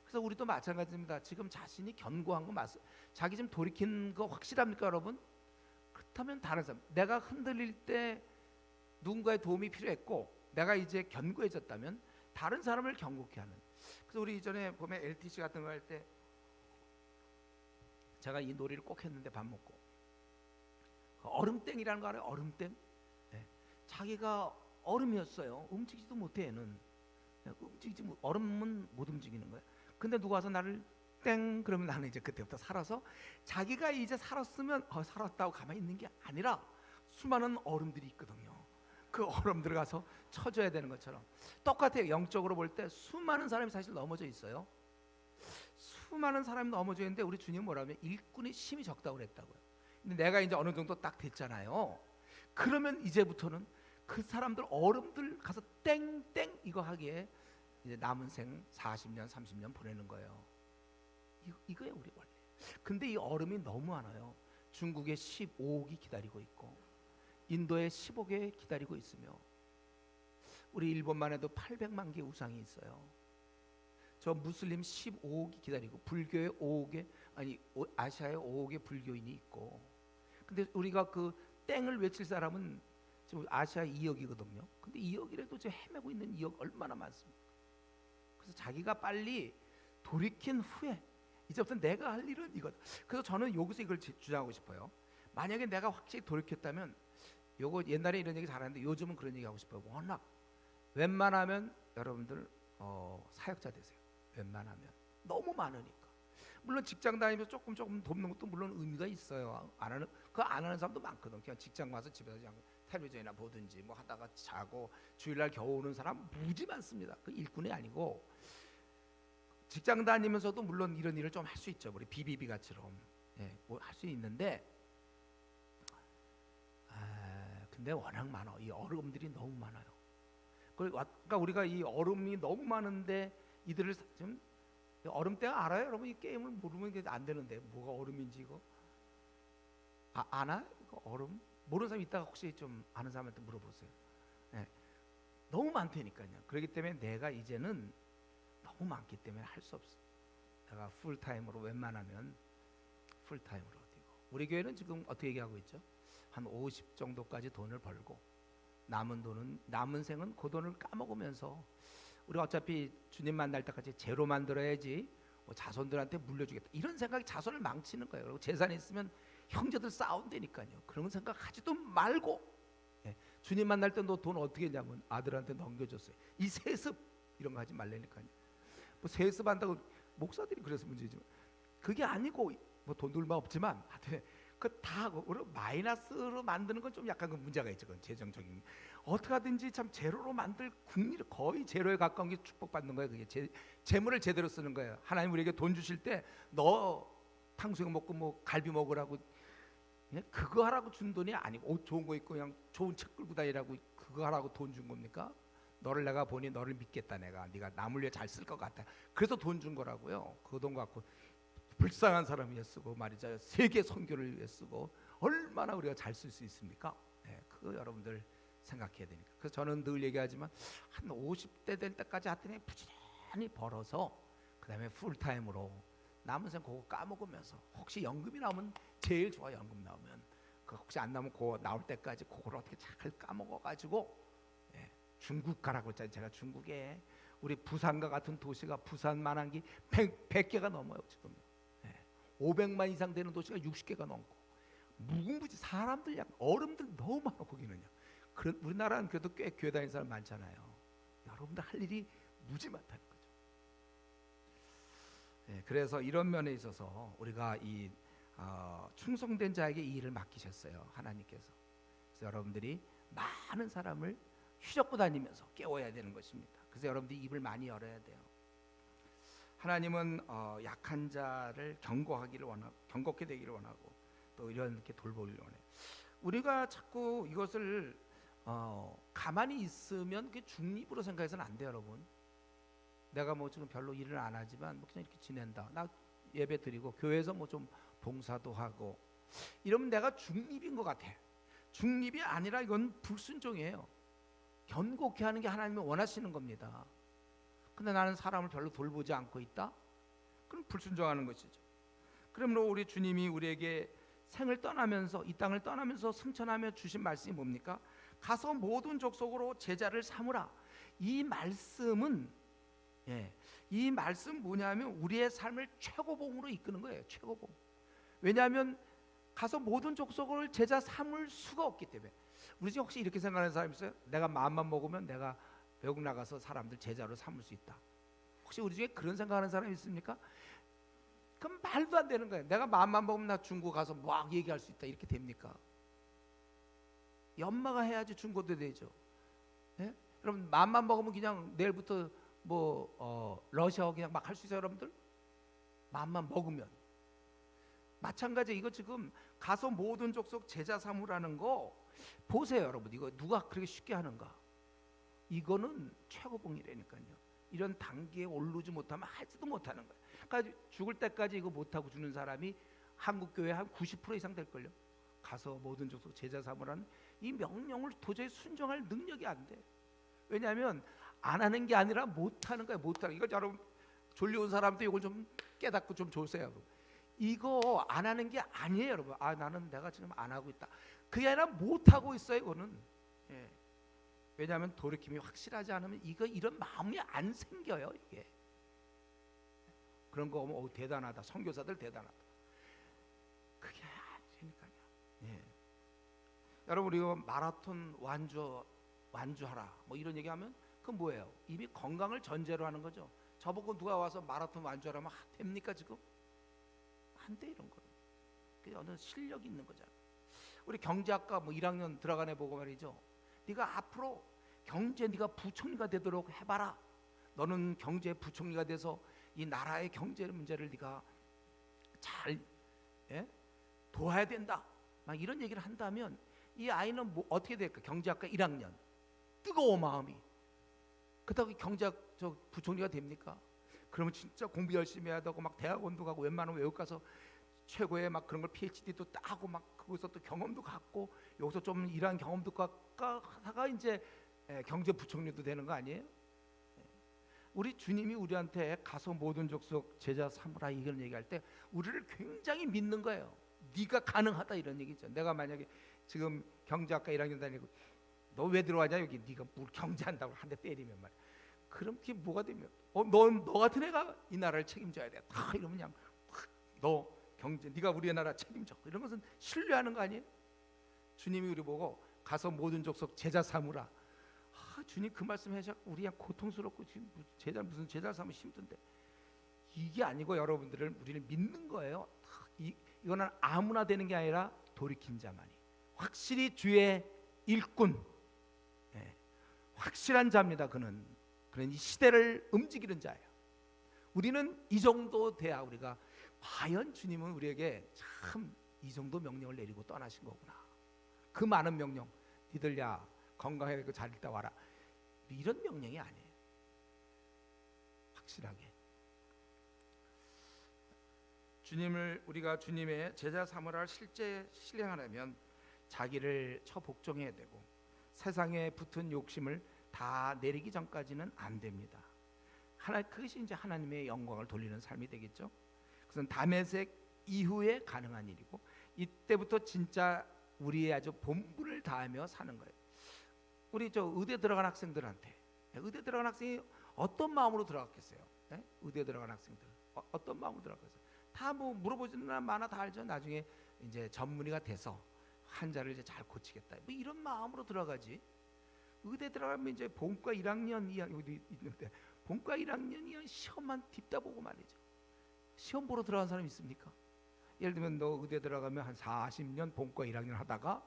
S1: 그래서 우리도 마찬가지입니다. 지금 자신이 견고한 거 맞습니다. 자기 지금 돌이킨 거 확실합니까, 여러분? 그렇다면 다른 사람, 내가 흔들릴 때 누군가의 도움이 필요했고 내가 이제 견고해졌다면 다른 사람을 견고케 하는. 그래서 우리 이전에 보면 LTC 같은 거 할 때 제가 이 놀이를 꼭 했는데, 밥 먹고 얼음땡이라는 거 알아요? 얼음땡. 네. 자기가 얼음이었어요. 움직이지도 못해. 얘는 움직이지 못, 얼음은 못 움직이는 거야. 근데 누가 와서 나를 땡 그러면 나는 이제 그때부터 살아서, 자기가 이제 살았으면 살았다고 가만히 있는 게 아니라 수많은 얼음들이 있거든요. 그 얼음들 가서 쳐줘야 되는 것처럼 똑같아요. 영적으로 볼 때 수많은 사람이 사실 넘어져 있어요. 수많은 사람이 넘어져 있는데 우리 주님 뭐라면 일꾼의 힘이 적다고 그랬다고요. 근데 내가 이제 어느 정도 딱 됐잖아요. 그러면 이제부터는 그 사람들 얼음들 가서 땡땡 이거 하기에 이제 남은 생 40년 30년 보내는 거예요. 이거예요 우리 원래. 근데 이 얼음이 너무 많아요. 중국에 15억이 기다리고 있고 인도에 10억에 기다리고 있으며 우리 일본만 해도 800만 개 우상이 있어요. 저 무슬림 15억이 기다리고 불교에 5억에 아시아에 5억의 불교인이 있고, 근데 우리가 그 땡을 외칠 사람은 지금 아시아에 2억이거든요. 근데 2억이라도 지금 헤매고 있는 2억 얼마나 많습니까? 그래서 자기가 빨리 돌이킨 후에 이제부터 내가 할 일은 이거다. 그래서 저는 여기서 이걸 주장하고 싶어요. 만약에 내가 확실히 돌이켰다면, 요거 옛날에 이런 얘기 잘하는데 요즘은 그런 얘기 하고 싶어요. 워낙 웬만하면 여러분들 사역자 되세요. 웬만하면 너무 많으니까. 물론 직장 다니면서 조금 돕는 것도 물론 의미가 있어요. 안 하는 사람도 많거든. 그냥 직장 와서 집에서 그냥 텔레비전이나 보든지 뭐 하다가 자고 주일날 겨우 오는 사람 무지 많습니다. 그 일꾼이 아니고 직장 다니면서도 물론 이런 일을 좀 할 수 있죠. 우리 비비비가처럼 뭐 할 수 있는데, 근데 워낙 많아. 이 얼음들이 너무 많아요. 그러니까 우리가 이 얼음이 너무 많은데 이들을 지금 얼음땡 알아요? 여러분 이 게임을 모르면 이게 안 되는데 뭐가 얼음인지 이거 아나? 이거 얼음? 모르는 사람 있다가 혹시 좀 아는 사람한테 물어보세요. 너무 많다니까요. 그렇기 때문에 내가 이제는 너무 많기 때문에 할 수 없어. 내가 풀타임으로 웬만하면 풀타임으로 뛰고. 우리 교회는 지금 어떻게 얘기하고 있죠? 한 50 정도까지 돈을 벌고 남은 생은 그 돈을 까먹으면서 우리가 어차피 주님 만날 때까지 제로 만들어야지 뭐 자손들한테 물려주겠다 이런 생각이 자손을 망치는 거예요. 그리고 재산이 있으면 형제들 싸운다니까요. 그런 생각하지도 말고 주님 만날 때 너 돈 어떻게 했냐면 아들한테 넘겨줬어요. 이 세습 이런 거 하지 말라니까요. 뭐 세습한다고 목사들이 그래서 문제지만 그게 아니고 뭐 돈도 얼마 없지만 하여튼 그다 마이너스로 만드는 건 좀 약간 그 문제가 있죠. 그건 재정적인. 어떻게 하든지 참 제로로 만들 국리를 거의 제로에 가까운 게 축복받는 거예요. 그게 재물을 제대로 쓰는 거예요. 하나님 우리에게 돈 주실 때 너 탕수육 먹고 뭐 갈비 먹으라고 그거 하라고 준 돈이 아니고 옷 좋은 거 입고 그냥 좋은 책 끌고 다니라고 그거 하라고 돈 준 겁니까? 너를 내가 보니 너를 믿겠다. 네가 남을 위해 잘 쓸 것 같다. 그래서 돈 준 거라고요. 그 돈 갖고 불쌍한 사람 위해 쓰고 말이죠. 세계 선교를 위해 쓰고 얼마나 우리가 잘 쓸 수 있습니까? 그거 여러분들 생각해야 되니까. 그래서 저는 늘 얘기하지만 한 50대 될 때까지 하여튼 부지런히 벌어서 그 다음에 풀타임으로 남은 생 그거 까먹으면서 혹시 연금이 나오면 제일 좋아. 연금 나오면 그 혹시 안 나오면 그거 나올 때까지 그걸 어떻게 잘 까먹어가지고 중국 가라고 했잖아요. 제가 중국에 우리 부산과 같은 도시가 부산만한 게 100개가 넘어요 지금. 500만 이상 되는 도시가 60개가 넘고 무궁무진 사람들 어른들 너무 많아 거기는요. 그런 우리나라는 그래도 꽤 교회 다니는 사람 많잖아요. 여러분들 할 일이 무지 많다는 거죠. 그래서 이런 면에 있어서 우리가 이 충성된 자에게 이 일을 맡기셨어요 하나님께서. 그래서 여러분들이 많은 사람을 휘젓고 다니면서 깨워야 되는 것입니다. 그래서 여러분들이 입을 많이 열어야 돼요. 하나님은 약한 자를 경고케 되기를 원하고 또 이렇게 돌보기를 원해요. 우리가 자꾸 이것을 가만히 있으면 그게 중립으로 생각해서는 안 돼요, 여러분. 내가 뭐 지금 별로 일을 안 하지만 뭐 그냥 이렇게 지낸다. 나 예배 드리고 교회에서 뭐 좀 봉사도 하고 이러면 내가 중립인 것 같아. 중립이 아니라 이건 불순종이에요. 견고케 하는 게 하나님이 원하시는 겁니다. 근데 나는 사람을 별로 돌보지 않고 있다? 그럼 불순종하는 것이죠. 그러므로 우리 주님이 우리에게 생을 떠나면서 이 땅을 떠나면서 승천하며 주신 말씀이 뭡니까? 가서 모든 족속으로 제자를 삼으라. 이 말씀은 이 말씀 뭐냐면 우리의 삶을 최고봉으로 이끄는 거예요. 최고봉. 왜냐하면 가서 모든 족속을 제자 삼을 수가 없기 때문에. 우리 중에 혹시 이렇게 생각하는 사람 있어요? 내가 마음만 먹으면 내가 외국 나가서 사람들 제자로 삼을 수 있다. 혹시 우리 중에 그런 생각하는 사람이 있습니까? 그럼 말도 안 되는 거예요. 내가 마음만 먹으면 나 중국 가서 막 얘기할 수 있다. 이렇게 됩니까? 연마가 해야지 중고도 되죠. 여러분 마음만 먹으면 그냥 내일부터 러시아어 그냥 막 할 수 있어요, 여러분들? 마음만 먹으면. 마찬가지 이거 지금 가서 모든 족속 제자 삼으라는 거 보세요, 여러분. 이거 누가 그렇게 쉽게 하는가? 이거는 최고봉이라니까요. 이런 단계에 오르지 못하면 하지도 못하는 거예요. 그러니까 죽을 때까지 이거 못하고 죽는 사람이 한국 교회 한 90% 이상 될 걸요. 가서 모든 족속 제자 삼으라는 이 명령을 도저히 순종할 능력이 안 돼. 왜냐하면 안 하는 게 아니라 못 하는 거예요. 못 하는. 이거 여러분 졸려온 사람도 이걸 좀 깨닫고 좀 조세요. 이거 안 하는 게 아니에요, 여러분. 나는 내가 지금 안 하고 있다. 그게 아니라 못 하고 있어요, 이거는. 왜냐하면 돌이킴이 확실하지 않으면 이런 마음이 안 생겨요, 이게. 그런 거 보면 대단하다. 선교사들 대단하다. 그게 아니니까요. 여러분 우리 마라톤 완주하라. 뭐 이런 얘기하면 그건 뭐예요? 이미 건강을 전제로 하는 거죠. 저보고 누가 와서 마라톤 완주하라면 됩니까 지금? 안 돼 이런 거는. 그게 어느 실력이 있는 거잖아. 우리 경제학과 뭐 1학년 들어간 애 보고 말이죠. 네가 앞으로 경제 네가 부총리가 되도록 해봐라. 너는 경제 부총리가 돼서 이 나라의 경제 문제를 네가 잘 도와야 된다. 막 이런 얘기를 한다면 이 아이는 뭐 어떻게 될까? 경제학과 1학년 뜨거워 마음이. 그렇다고 경제학 부총리가 됩니까? 그러면 진짜 공부 열심히 해야 되고 막 대학원도 가고 웬만하면 외국 가서 최고의 막 그런 걸 PhD도 따고 막 거기서 또 경험도 갖고 여기서 좀 일한 경험도 갖다가 이제 경제 부총리도 되는 거 아니에요? 우리 주님이 우리한테 가서 모든 족속 제자 삼으라 이런 얘기할 때 우리를 굉장히 믿는 거예요. 네가 가능하다 이런 얘기죠. 내가 만약에 지금 경제학과 1학년 다니고 너 왜 들어와냐 여기 네가 뭘 경제한다고 한 대 때리면 말이야. 그럼 그게 뭐가 되면 너 같은 애가 이 나라를 책임져야 돼. 다 이러면 그냥 너 경제 네가 우리나라 책임져. 이런 것은 신뢰하는 거 아니에요? 주님이 우리 보고 가서 모든 족속 제자 삼으라. 주님 그 말씀 해서 우리 그냥 고통스럽고 지금 무슨 제자 삼으면 힘든데 이게 아니고 여러분들을 우리를 믿는 거예요. 이거는 아무나 되는 게 아니라 돌이킨 자만이 확실히 주의 일꾼, 확실한 자입니다. 그는 이 시대를 움직이는 자예요. 우리는 이 정도 돼야 우리가 과연 주님은 우리에게 참 이 정도 명령을 내리고 떠나신 거구나. 그 많은 명령, 니들 야 건강해 잘 있다 와라. 이런 명령이 아니에요. 확실하게. 우리가 주님의 제자 사모를 실제 실행하려면 자기를 처복종해야 되고 세상에 붙은 욕심을 다 내리기 전까지는 안 됩니다. 그것이 이제 하나님의 영광을 돌리는 삶이 되겠죠. 그것은 다메섹 이후에 가능한 일이고 이때부터 진짜 우리의 아주 본분을 다하며 사는 거예요. 우리 저 의대 들어간 학생들한테 의대 들어간 학생이 어떤 마음으로 들어갔겠어요? 의대 들어간 학생들 어떤 마음으로 들어갔겠어요? 다 뭐 물어보지는 많아 다 알죠. 나중에 이제 전문의가 돼서 환자를 이제 잘 고치겠다. 뭐 이런 마음으로 들어가지. 의대 들어가면 이제 본과 1학년 2학년이 있는데 본과 1학년 2학년 시험만 딥다 보고 말이죠. 시험 보러 들어간 사람 있습니까? 예를 들면 너 의대 들어가면 한 40년 본과 1학년 하다가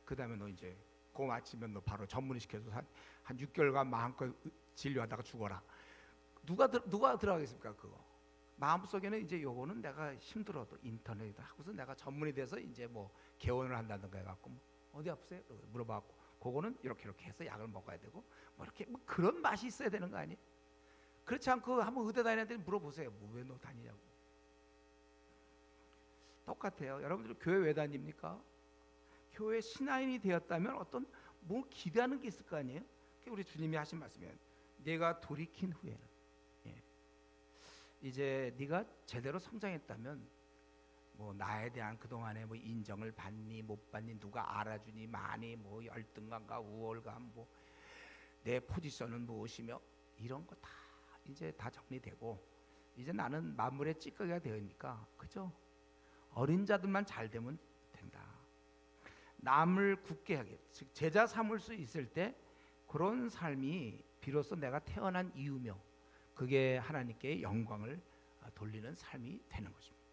S1: 그 다음에 너 이제 고 마치면 너 바로 전문의 시켜서 한 6개월간 마음껏 진료하다가 죽어라. 누가 들어가겠습니까? 그거 마음속에는 이제 요거는 내가 힘들어도 인터넷 하고서 내가 전문의 돼서 이제 뭐 개원을 한다든가 해갖고 뭐 어디 아프세요? 물어봐갖고 그거는 이렇게 해서 약을 먹어야 되고 뭐 이렇게 뭐 그런 맛이 있어야 되는 거 아니에요? 그렇지 않고 한번 의대 다니는 데 물어보세요. 뭐 왜 너 다니냐고. 똑같아요. 여러분들 교회 왜 다닙니까? 교회 신앙인이 되었다면 어떤 뭐 기대하는 게 있을 거 아니에요? 우리 주님이 하신 말씀이에요. 네가 돌이킨 후에는 이제 네가 제대로 성장했다면 뭐 나에 대한 그동안의 뭐 인정을 받니 못 받니 누가 알아주니 많이 뭐 열등감과 우월감 뭐 내 포지션은 무엇이며 이런 거 다 이제 다 정리되고 이제 나는 만물의 찌꺼기가 되니까 그죠? 어린 자들만 잘 되면 된다. 남을 굳게 하게 즉 제자 삼을 수 있을 때 그런 삶이 비로소 내가 태어난 이유며 그게 하나님께 영광을 돌리는 삶이 되는 것입니다.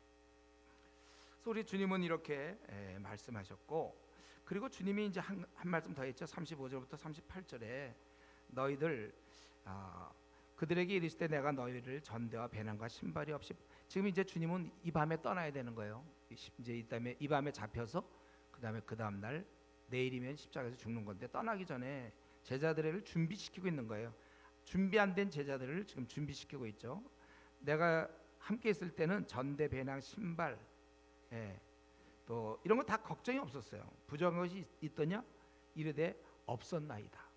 S1: 그래서 우리 주님은 이렇게 말씀하셨고 그리고 주님이 이제 한 말씀 더 했죠. 35절부터 38절에 너희들 그들에게 이르실 때 내가 너희를 전대와 배낭과 신발이 없이 지금 이제 주님은 이 밤에 떠나야 되는 거예요. 이제 이 밤에 잡혀서 그 다음 날 내일이면 십자가에서 죽는 건데 떠나기 전에 제자들을 준비시키고 있는 거예요. 준비 안 된 제자들을 지금 준비시키고 있죠. 내가 함께 있을 때는 전대 배낭 신발 또 이런 거 다 걱정이 없었어요. 부정한 것이 있더냐 이르되 없었나이다.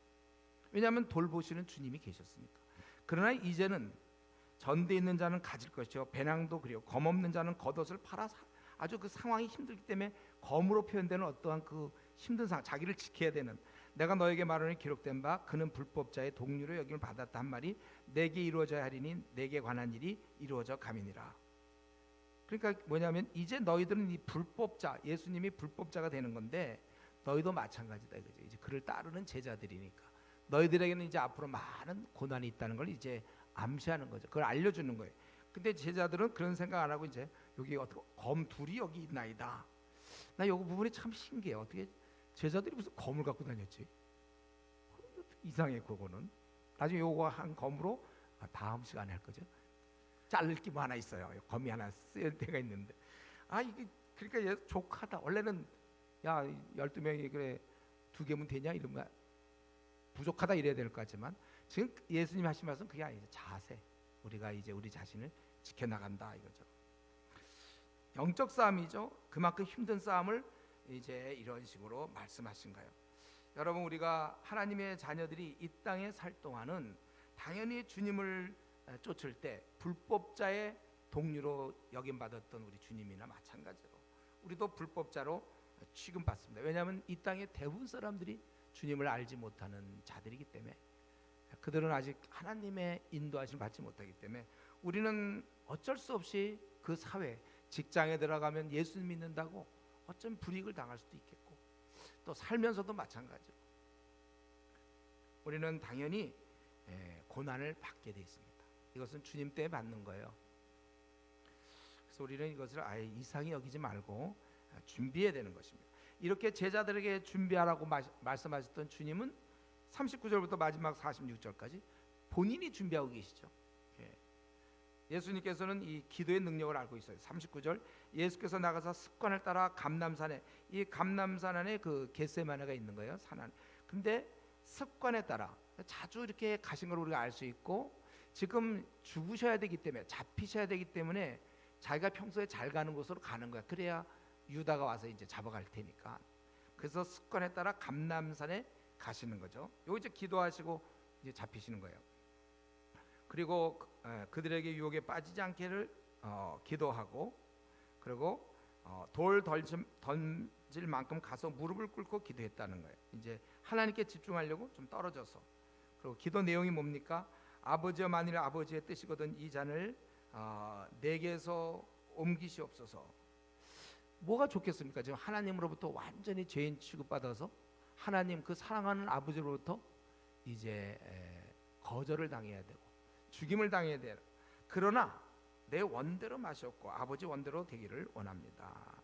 S1: 왜냐하면 돌보시는 주님이 계셨으니까. 그러나 이제는 전대 있는 자는 가질 것이요 배낭도 그리고 검 없는 자는 겉옷을 팔아 아주 그 상황이 힘들기 때문에 검으로 표현되는 어떠한 그 힘든 상황 자기를 지켜야 되는 내가 너에게 말하니 기록된 바 그는 불법자의 동류로 여김을 받았다 한 말이 내게 이루어져야 하리니 내게 관한 일이 이루어져 가미니라. 그러니까 뭐냐면 이제 너희들은 이 불법자 예수님이 불법자가 되는 건데 너희도 마찬가지다 이거죠. 이제 그를 따르는 제자들이니까 너희들에게는 이제 앞으로 많은 고난이 있다는 걸 이제 암시하는 거죠. 그걸 알려주는 거예요. 근데 제자들은 그런 생각 안 하고 이제 여기 어떻게 검 둘이 여기 있나이다. 나 요거 부분이 참 신기해요. 어떻게 제자들이 무슨 검을 갖고 다녔지? 이상해 그거는. 나중에 요거 한 검으로 다음 시간에 할 거죠. 자를 게 뭐 하나 있어요. 검이 하나 쓸 때가 있는데 이게 그러니까 얘 족하다. 원래는 야 12명이 그래 2개면 되냐 이러면 부족하다 이래야 될 것 같지만 지금 예수님이 하신 말씀 그게 아니죠. 자세. 우리가 이제 우리 자신을 지켜나간다 이거죠. 영적 싸움이죠. 그만큼 힘든 싸움을 이제 이런 식으로 말씀하신 거예요. 여러분 우리가 하나님의 자녀들이 이 땅에 살 동안은 당연히 주님을 쫓을 때 불법자의 동료로 여김받았던 우리 주님이나 마찬가지로 우리도 불법자로 취급받습니다. 왜냐하면 이 땅의 대부분 사람들이 주님을 알지 못하는 자들이기 때문에 그들은 아직 하나님의 인도하심을 받지 못하기 때문에 우리는 어쩔 수 없이 그 사회 직장에 들어가면 예수 믿는다고 어쩜 불이익을 당할 수도 있겠고 또 살면서도 마찬가지로 우리는 당연히 고난을 받게 되어 있습니다. 이것은 주님 때문에 받는 거예요. 그래서 우리는 이것을 아예 이상히 여기지 말고 준비해야 되는 것입니다. 이렇게 제자들에게 준비하라고 말씀하셨던 주님은 39절부터 마지막 46절까지 본인이 준비하고 계시죠. 예수님께서는 이 기도의 능력을 알고 있어요. 39절 예수께서 나가서 습관을 따라 감람산에 이 감람산 안에 그 겟세마네가 있는 거예요. 산 안. 근데 습관에 따라 자주 이렇게 가신 걸 우리가 알 수 있고 지금 죽으셔야 되기 때문에 잡히셔야 되기 때문에 자기가 평소에 잘 가는 곳으로 가는 거야. 그래야 유다가 와서 이제 잡아갈 테니까. 그래서 습관에 따라 감람산에 가시는 거죠. 요 이제 기도하시고 이제 잡히시는 거예요. 그리고 그들에게 유혹에 빠지지 않기를 기도하고, 그리고 돌 던질 만큼 가서 무릎을 꿇고 기도했다는 거예요. 이제 하나님께 집중하려고 좀 떨어져서. 그리고 기도 내용이 뭡니까? 아버지여, 만일 아버지의 뜻이거든 이 잔을 내게서 옮기시옵소서. 뭐가 좋겠습니까? 지금 하나님으로부터 완전히 죄인 취급받아서 하나님 그 사랑하는 아버지로부터 이제 거절을 당해야 되고 죽임을 당해야 돼요. 그러나 내 원대로 마셨고 아버지 원대로 되기를 원합니다.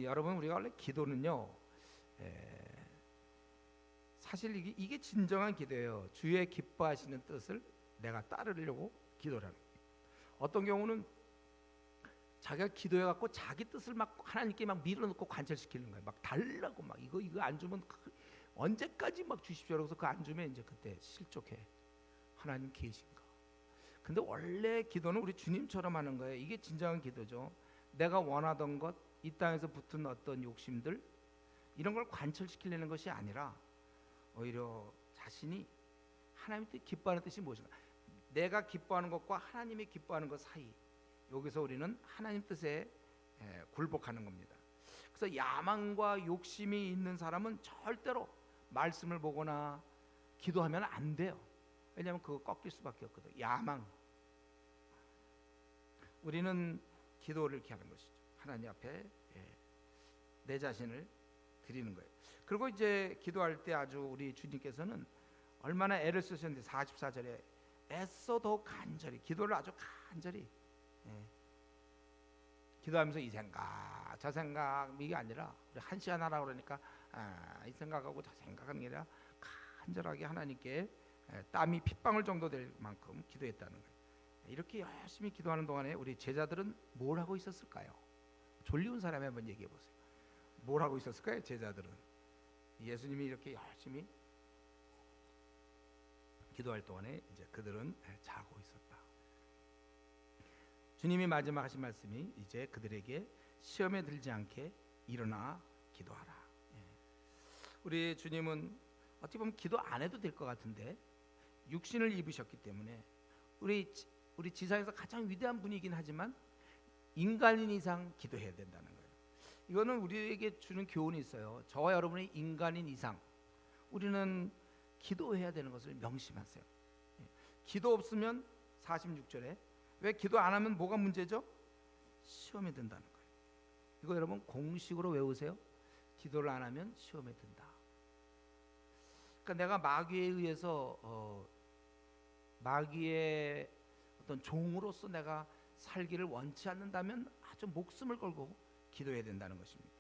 S1: 여러분, 우리가 원래 기도는요, 사실 이게 진정한 기도예요. 주의 기뻐하시는 뜻을 내가 따르려고 기도를 하는 거예요. 어떤 경우는 자기가 기도해갖고 자기 뜻을 막 하나님께 막 밀어넣고 관철시키는 거예요. 막 달라고 막 이거 안 주면 언제까지 막 주십시오. 그래서 그 안 주면 이제 그때 실족해. 하나님 계신가? 근데 원래 기도는 우리 주님처럼 하는 거예요. 이게 진정한 기도죠. 내가 원하던 것, 이 땅에서 붙은 어떤 욕심들, 이런 걸 관철시키려는 것이 아니라 오히려 자신이 하나님의 뜻, 기뻐하는 뜻이 무엇인가, 내가 기뻐하는 것과 하나님이 기뻐하는 것 사이, 여기서 우리는 하나님 뜻에 굴복하는 겁니다. 그래서 야망과 욕심이 있는 사람은 절대로 말씀을 보거나 기도하면 안 돼요. 왜냐하면 그거 꺾일 수밖에 없거든. 야망. 우리는 기도를 이렇게 하는 것이죠. 하나님 앞에 내 자신을 드리는 거예요. 그리고 이제 기도할 때 아주 우리 주님께서는 얼마나 애를 쓰셨는데 44절에 애써 더 간절히, 기도를 아주 간절히 기도하면서 이 생각 저 생각 이게 아니라, 우리 한 시간 하라고 그러니까 이 생각하고 저 생각하는 게 아니라 간절하게 하나님께 땀이 핏방울 정도 될 만큼 기도했다는 거예요. 이렇게 열심히 기도하는 동안에 우리 제자들은 뭘 하고 있었을까요? 졸리운 사람이 한번 얘기해 보세요. 뭘 하고 있었을까요? 제자들은 예수님이 이렇게 열심히 기도할 동안에 이제 그들은 자고 있었다. 주님이 마지막 하신 말씀이 이제 그들에게 시험에 들지 않게 일어나 기도하라. 우리 주님은 어떻게 보면 기도 안 해도 될 것 같은데 육신을 입으셨기 때문에 우리 지상에서 가장 위대한 분이긴 하지만 인간인 이상 기도해야 된다는 거예요. 이거는 우리에게 주는 교훈이 있어요. 저와 여러분의 인간인 이상 우리는 기도해야 되는 것을 명심하세요. 기도 없으면 46절에 왜 기도 안 하면 뭐가 문제죠? 시험에 든다는 거예요. 이거 여러분 공식으로 외우세요. 기도를 안 하면 시험에 든다. 그러니까 내가 마귀에 의해서 마귀의 어떤 종으로서 내가 살기를 원치 않는다면 아주 목숨을 걸고 기도해야 된다는 것입니다.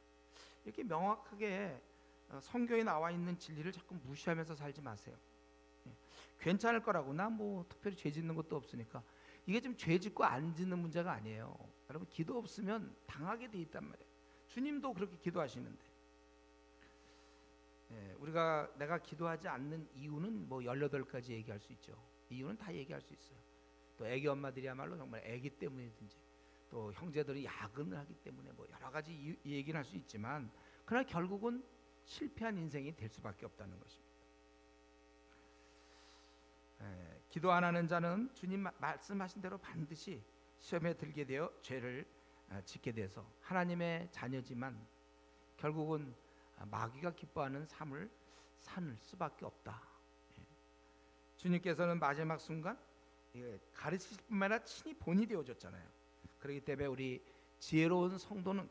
S1: 이렇게 명확하게 성경에 나와 있는 진리를 자꾸 무시하면서 살지 마세요. 괜찮을 거라고, 나 뭐 특별히 죄 짓는 것도 없으니까. 이게 지금 죄 짓고 안 짓는 문제가 아니에요. 여러분, 기도 없으면 당하게 돼 있단 말이에요. 주님도 그렇게 기도하시는데 우리가 내가 기도하지 않는 이유는 뭐 18가지 얘기할 수 있죠. 이유는 다 얘기할 수 있어요. 또 애기 엄마들이야말로 정말 애기 때문이든지 또 형제들이 야근을 하기 때문에 뭐 여러 가지 얘기를 할 수 있지만, 그러나 결국은 실패한 인생이 될 수밖에 없다는 것입니다. 기도 안 하는 자는 주님 말씀하신 대로 반드시 시험에 들게 되어 죄를 짓게 돼서 하나님의 자녀지만 결국은 마귀가 기뻐하는 삶을 살 수밖에 없다. 주님께서는 마지막 순간 가르치실 뿐만 아니라 친히 본이 되어줬잖아요. 그렇기 때문에 우리 지혜로운 성도는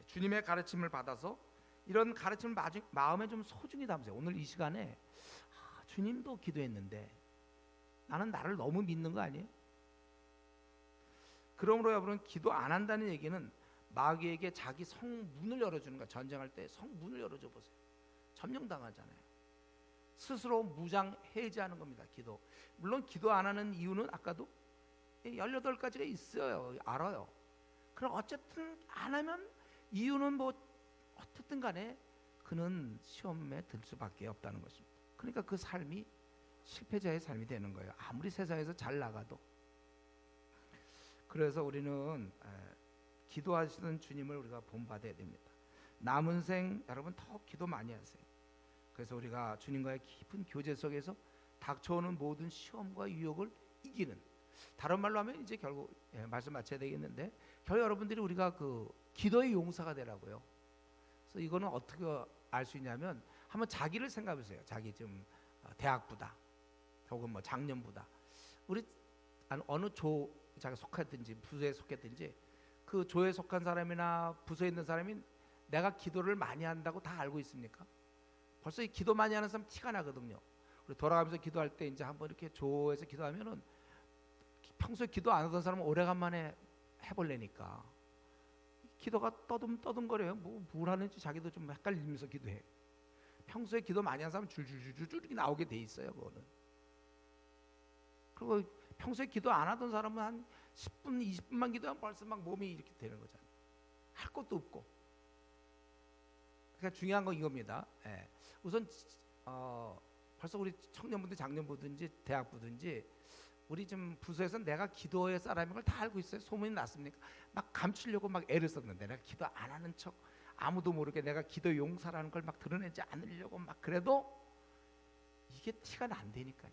S1: 주님의 가르침을 받아서 이런 가르침을 마음에 좀 소중히 담으세요. 오늘 이 시간에 주님도 기도했는데 나는 나를 너무 믿는 거 아니에요? 그러므로 여러분, 기도 안 한다는 얘기는 마귀에게 자기 성문을 열어주는 거야. 전쟁할 때 성문을 열어줘 보세요. 점령당하잖아요. 스스로 무장 해제하는 겁니다. 기도. 물론 기도 안 하는 이유는 아까도 18가지가 있어요. 알아요. 그럼 어쨌든 안 하면 이유는 뭐 어쨌든 간에 그는 시험에 들 수밖에 없다는 것입니다. 그러니까 그 삶이 실패자의 삶이 되는 거예요. 아무리 세상에서 잘 나가도. 그래서 우리는 기도하시는 주님을 우리가 본받아야 됩니다. 남은 생 여러분 더 기도 많이 하세요. 그래서 우리가 주님과의 깊은 교제 속에서 닥쳐오는 모든 시험과 유혹을 이기는, 다른 말로 하면 이제 결국 말씀 마쳐야 되겠는데, 결국 여러분들이 우리가 그 기도의 용사가 되라고요. 그래서 이거는 어떻게 알 수 있냐면 한번 자기를 생각해 보세요. 자기 지금 대학부다 혹은 뭐 작년부다, 우리 어느 조 자가 속했든지 부서에 속했든지 그 조에 속한 사람이나 부서에 있는 사람이 내가 기도를 많이 한다고 다 알고 있습니까? 벌써 이 기도 많이 하는 사람 티가 나거든요. 우리 돌아가면서 기도할 때 이제 한번 이렇게 조에서 기도하면은 평소에 기도 안 하던 사람은 오래간만에 해볼래니까 기도가 떠듬거려요. 뭘 하는지 자기도 좀 헷갈리면서 기도해. 평소에 기도 많이 하는 사람은 줄줄줄줄 이렇게 나오게 돼 있어요. 그거는. 그리고 평소에 기도 안 하던 사람은 한 10분, 20분만 기도하면 벌써 막 몸이 이렇게 되는 거잖아요. 할 것도 없고. 그러니까 중요한 건 이겁니다. 우선 벌써 우리 청년부든 작년부든지 대학부든지 우리 좀 부서에서 내가 기도의 사람인 걸 다 알고 있어요. 소문이 났습니까? 막 감추려고 막 애를 썼는데 내가 기도 안 하는 척 아무도 모르게 내가 기도 용사라는 걸 막 드러내지 않으려고 막 그래도 이게 티가 난다니까요.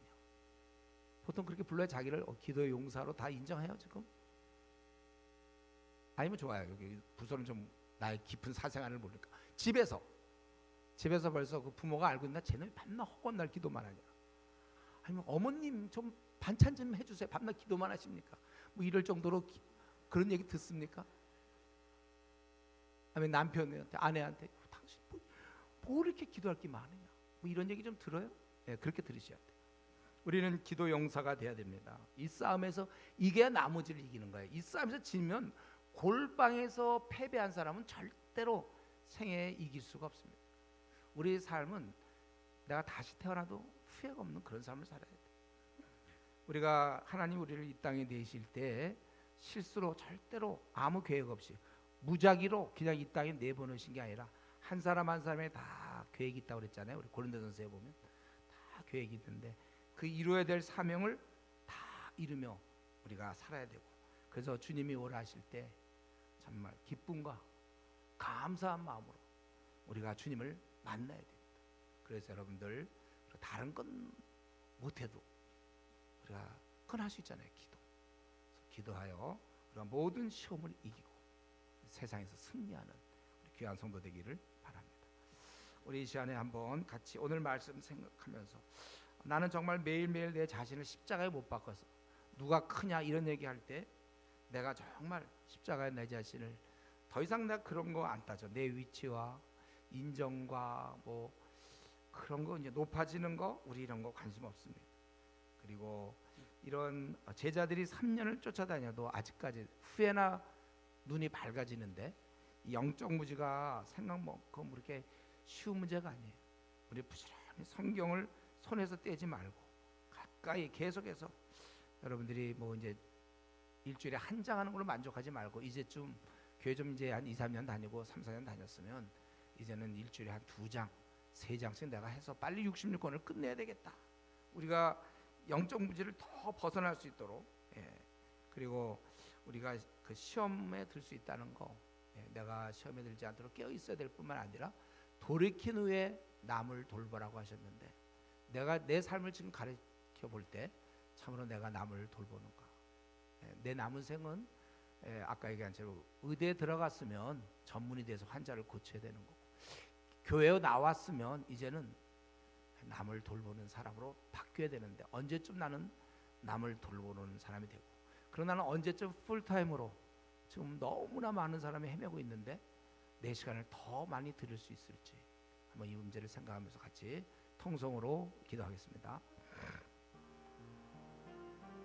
S1: 보통 그렇게 불러야 자기를 기도의 용사로 다 인정해요 지금? 아니면 좋아요. 여기 부서는 좀 나의 깊은 사생활을 모르니까 집에서 벌써 그 부모가 알고 있나? 쟤는 밤낮 허건 날 기도만 하냐? 아니면 어머님 좀 반찬 좀 해주세요. 밤낮 기도만 하십니까? 뭐 이럴 정도로 그런 얘기 듣습니까? 아니면 남편한테 아내한테 당신 뭐 이렇게 기도할 게 많으냐? 뭐 이런 얘기 좀 들어요? 그렇게 들으셔야 돼요. 우리는 기도 용사가 돼야 됩니다. 이 싸움에서 이겨야 나머지를 이기는 거예요. 이 싸움에서 지면 골방에서 패배한 사람은 절대로 생애에 이길 수가 없습니다. 우리의 삶은 내가 다시 태어나도 후회가 없는 그런 삶을 살아야 돼요. 우리가 하나님 우리를 이 땅에 내실 때 실수로 절대로 아무 계획 없이 무작위로 그냥 이 땅에 내보내신 게 아니라 한 사람 한 사람에 다 계획이 있다고 그랬잖아요. 우리 고린도전서에 보면 다 계획이 있는데 그 이루어야 될 사명을 다 이루며 우리가 살아야 되고, 그래서 주님이 오라 하실 때 정말 기쁨과 감사한 마음으로 우리가 주님을 만나야 됩니다. 그래서 여러분들 다른 건 못해도 우리가 그건 할 수 있잖아요. 기도하여 우리가 모든 시험을 이기고 세상에서 승리하는 우리 귀한 성도 되기를 바랍니다. 우리 이 시간에 한번 같이 오늘 말씀 생각하면서 나는 정말 매일매일 내 자신을 십자가에 못 박아서 누가 크냐 이런 얘기할 때 내가 정말 십자가에 내 자신을 더 이상 내가 그런 거 안 따져. 내 위치와 인정과 뭐 그런 거 이제 높아지는 거 우리 이런 거 관심 없습니다. 그리고 이런 제자들이 3년을 쫓아다녀도 아직까지 후회나 눈이 밝아지는데 이 영적 무지가 생각만큼 그렇게 쉬운 문제가 아니에요. 우리 부지런히 성경을 손에서 떼지 말고 가까이 계속해서 여러분들이 뭐 이제 일주일에 한 장 하는 걸로 만족하지 말고 이제쯤 교회 좀 이제 한 2, 3년 다니고 3, 4년 다녔으면 이제는 일주일에 한 2장, 3장씩 내가 해서 빨리 66권을 끝내야 되겠다. 우리가 영적 무지를 더 벗어날 수 있도록 그리고 우리가 그 시험에 들 수 있다는 거 내가 시험에 들지 않도록 깨어 있어야 될 뿐만 아니라 돌이킨 후에 남을 돌보라고 하셨는데 내가 내 삶을 지금 가르쳐 볼 때 참으로 내가 남을 돌보는가? 내 남은 생은 아까 얘기한 대로 의대에 들어갔으면 전문의 돼서 환자를 고쳐야 되는 거고 교회에 나왔으면 이제는 남을 돌보는 사람으로 바뀌어야 되는데 언제쯤 나는 남을 돌보는 사람이 되고 그러나 나는 언제쯤 풀타임으로 지금 너무나 많은 사람이 헤매고 있는데 내 시간을 더 많이 들을 수 있을지 한번 이 문제를 생각하면서 같이 통성으로 기도하겠습니다.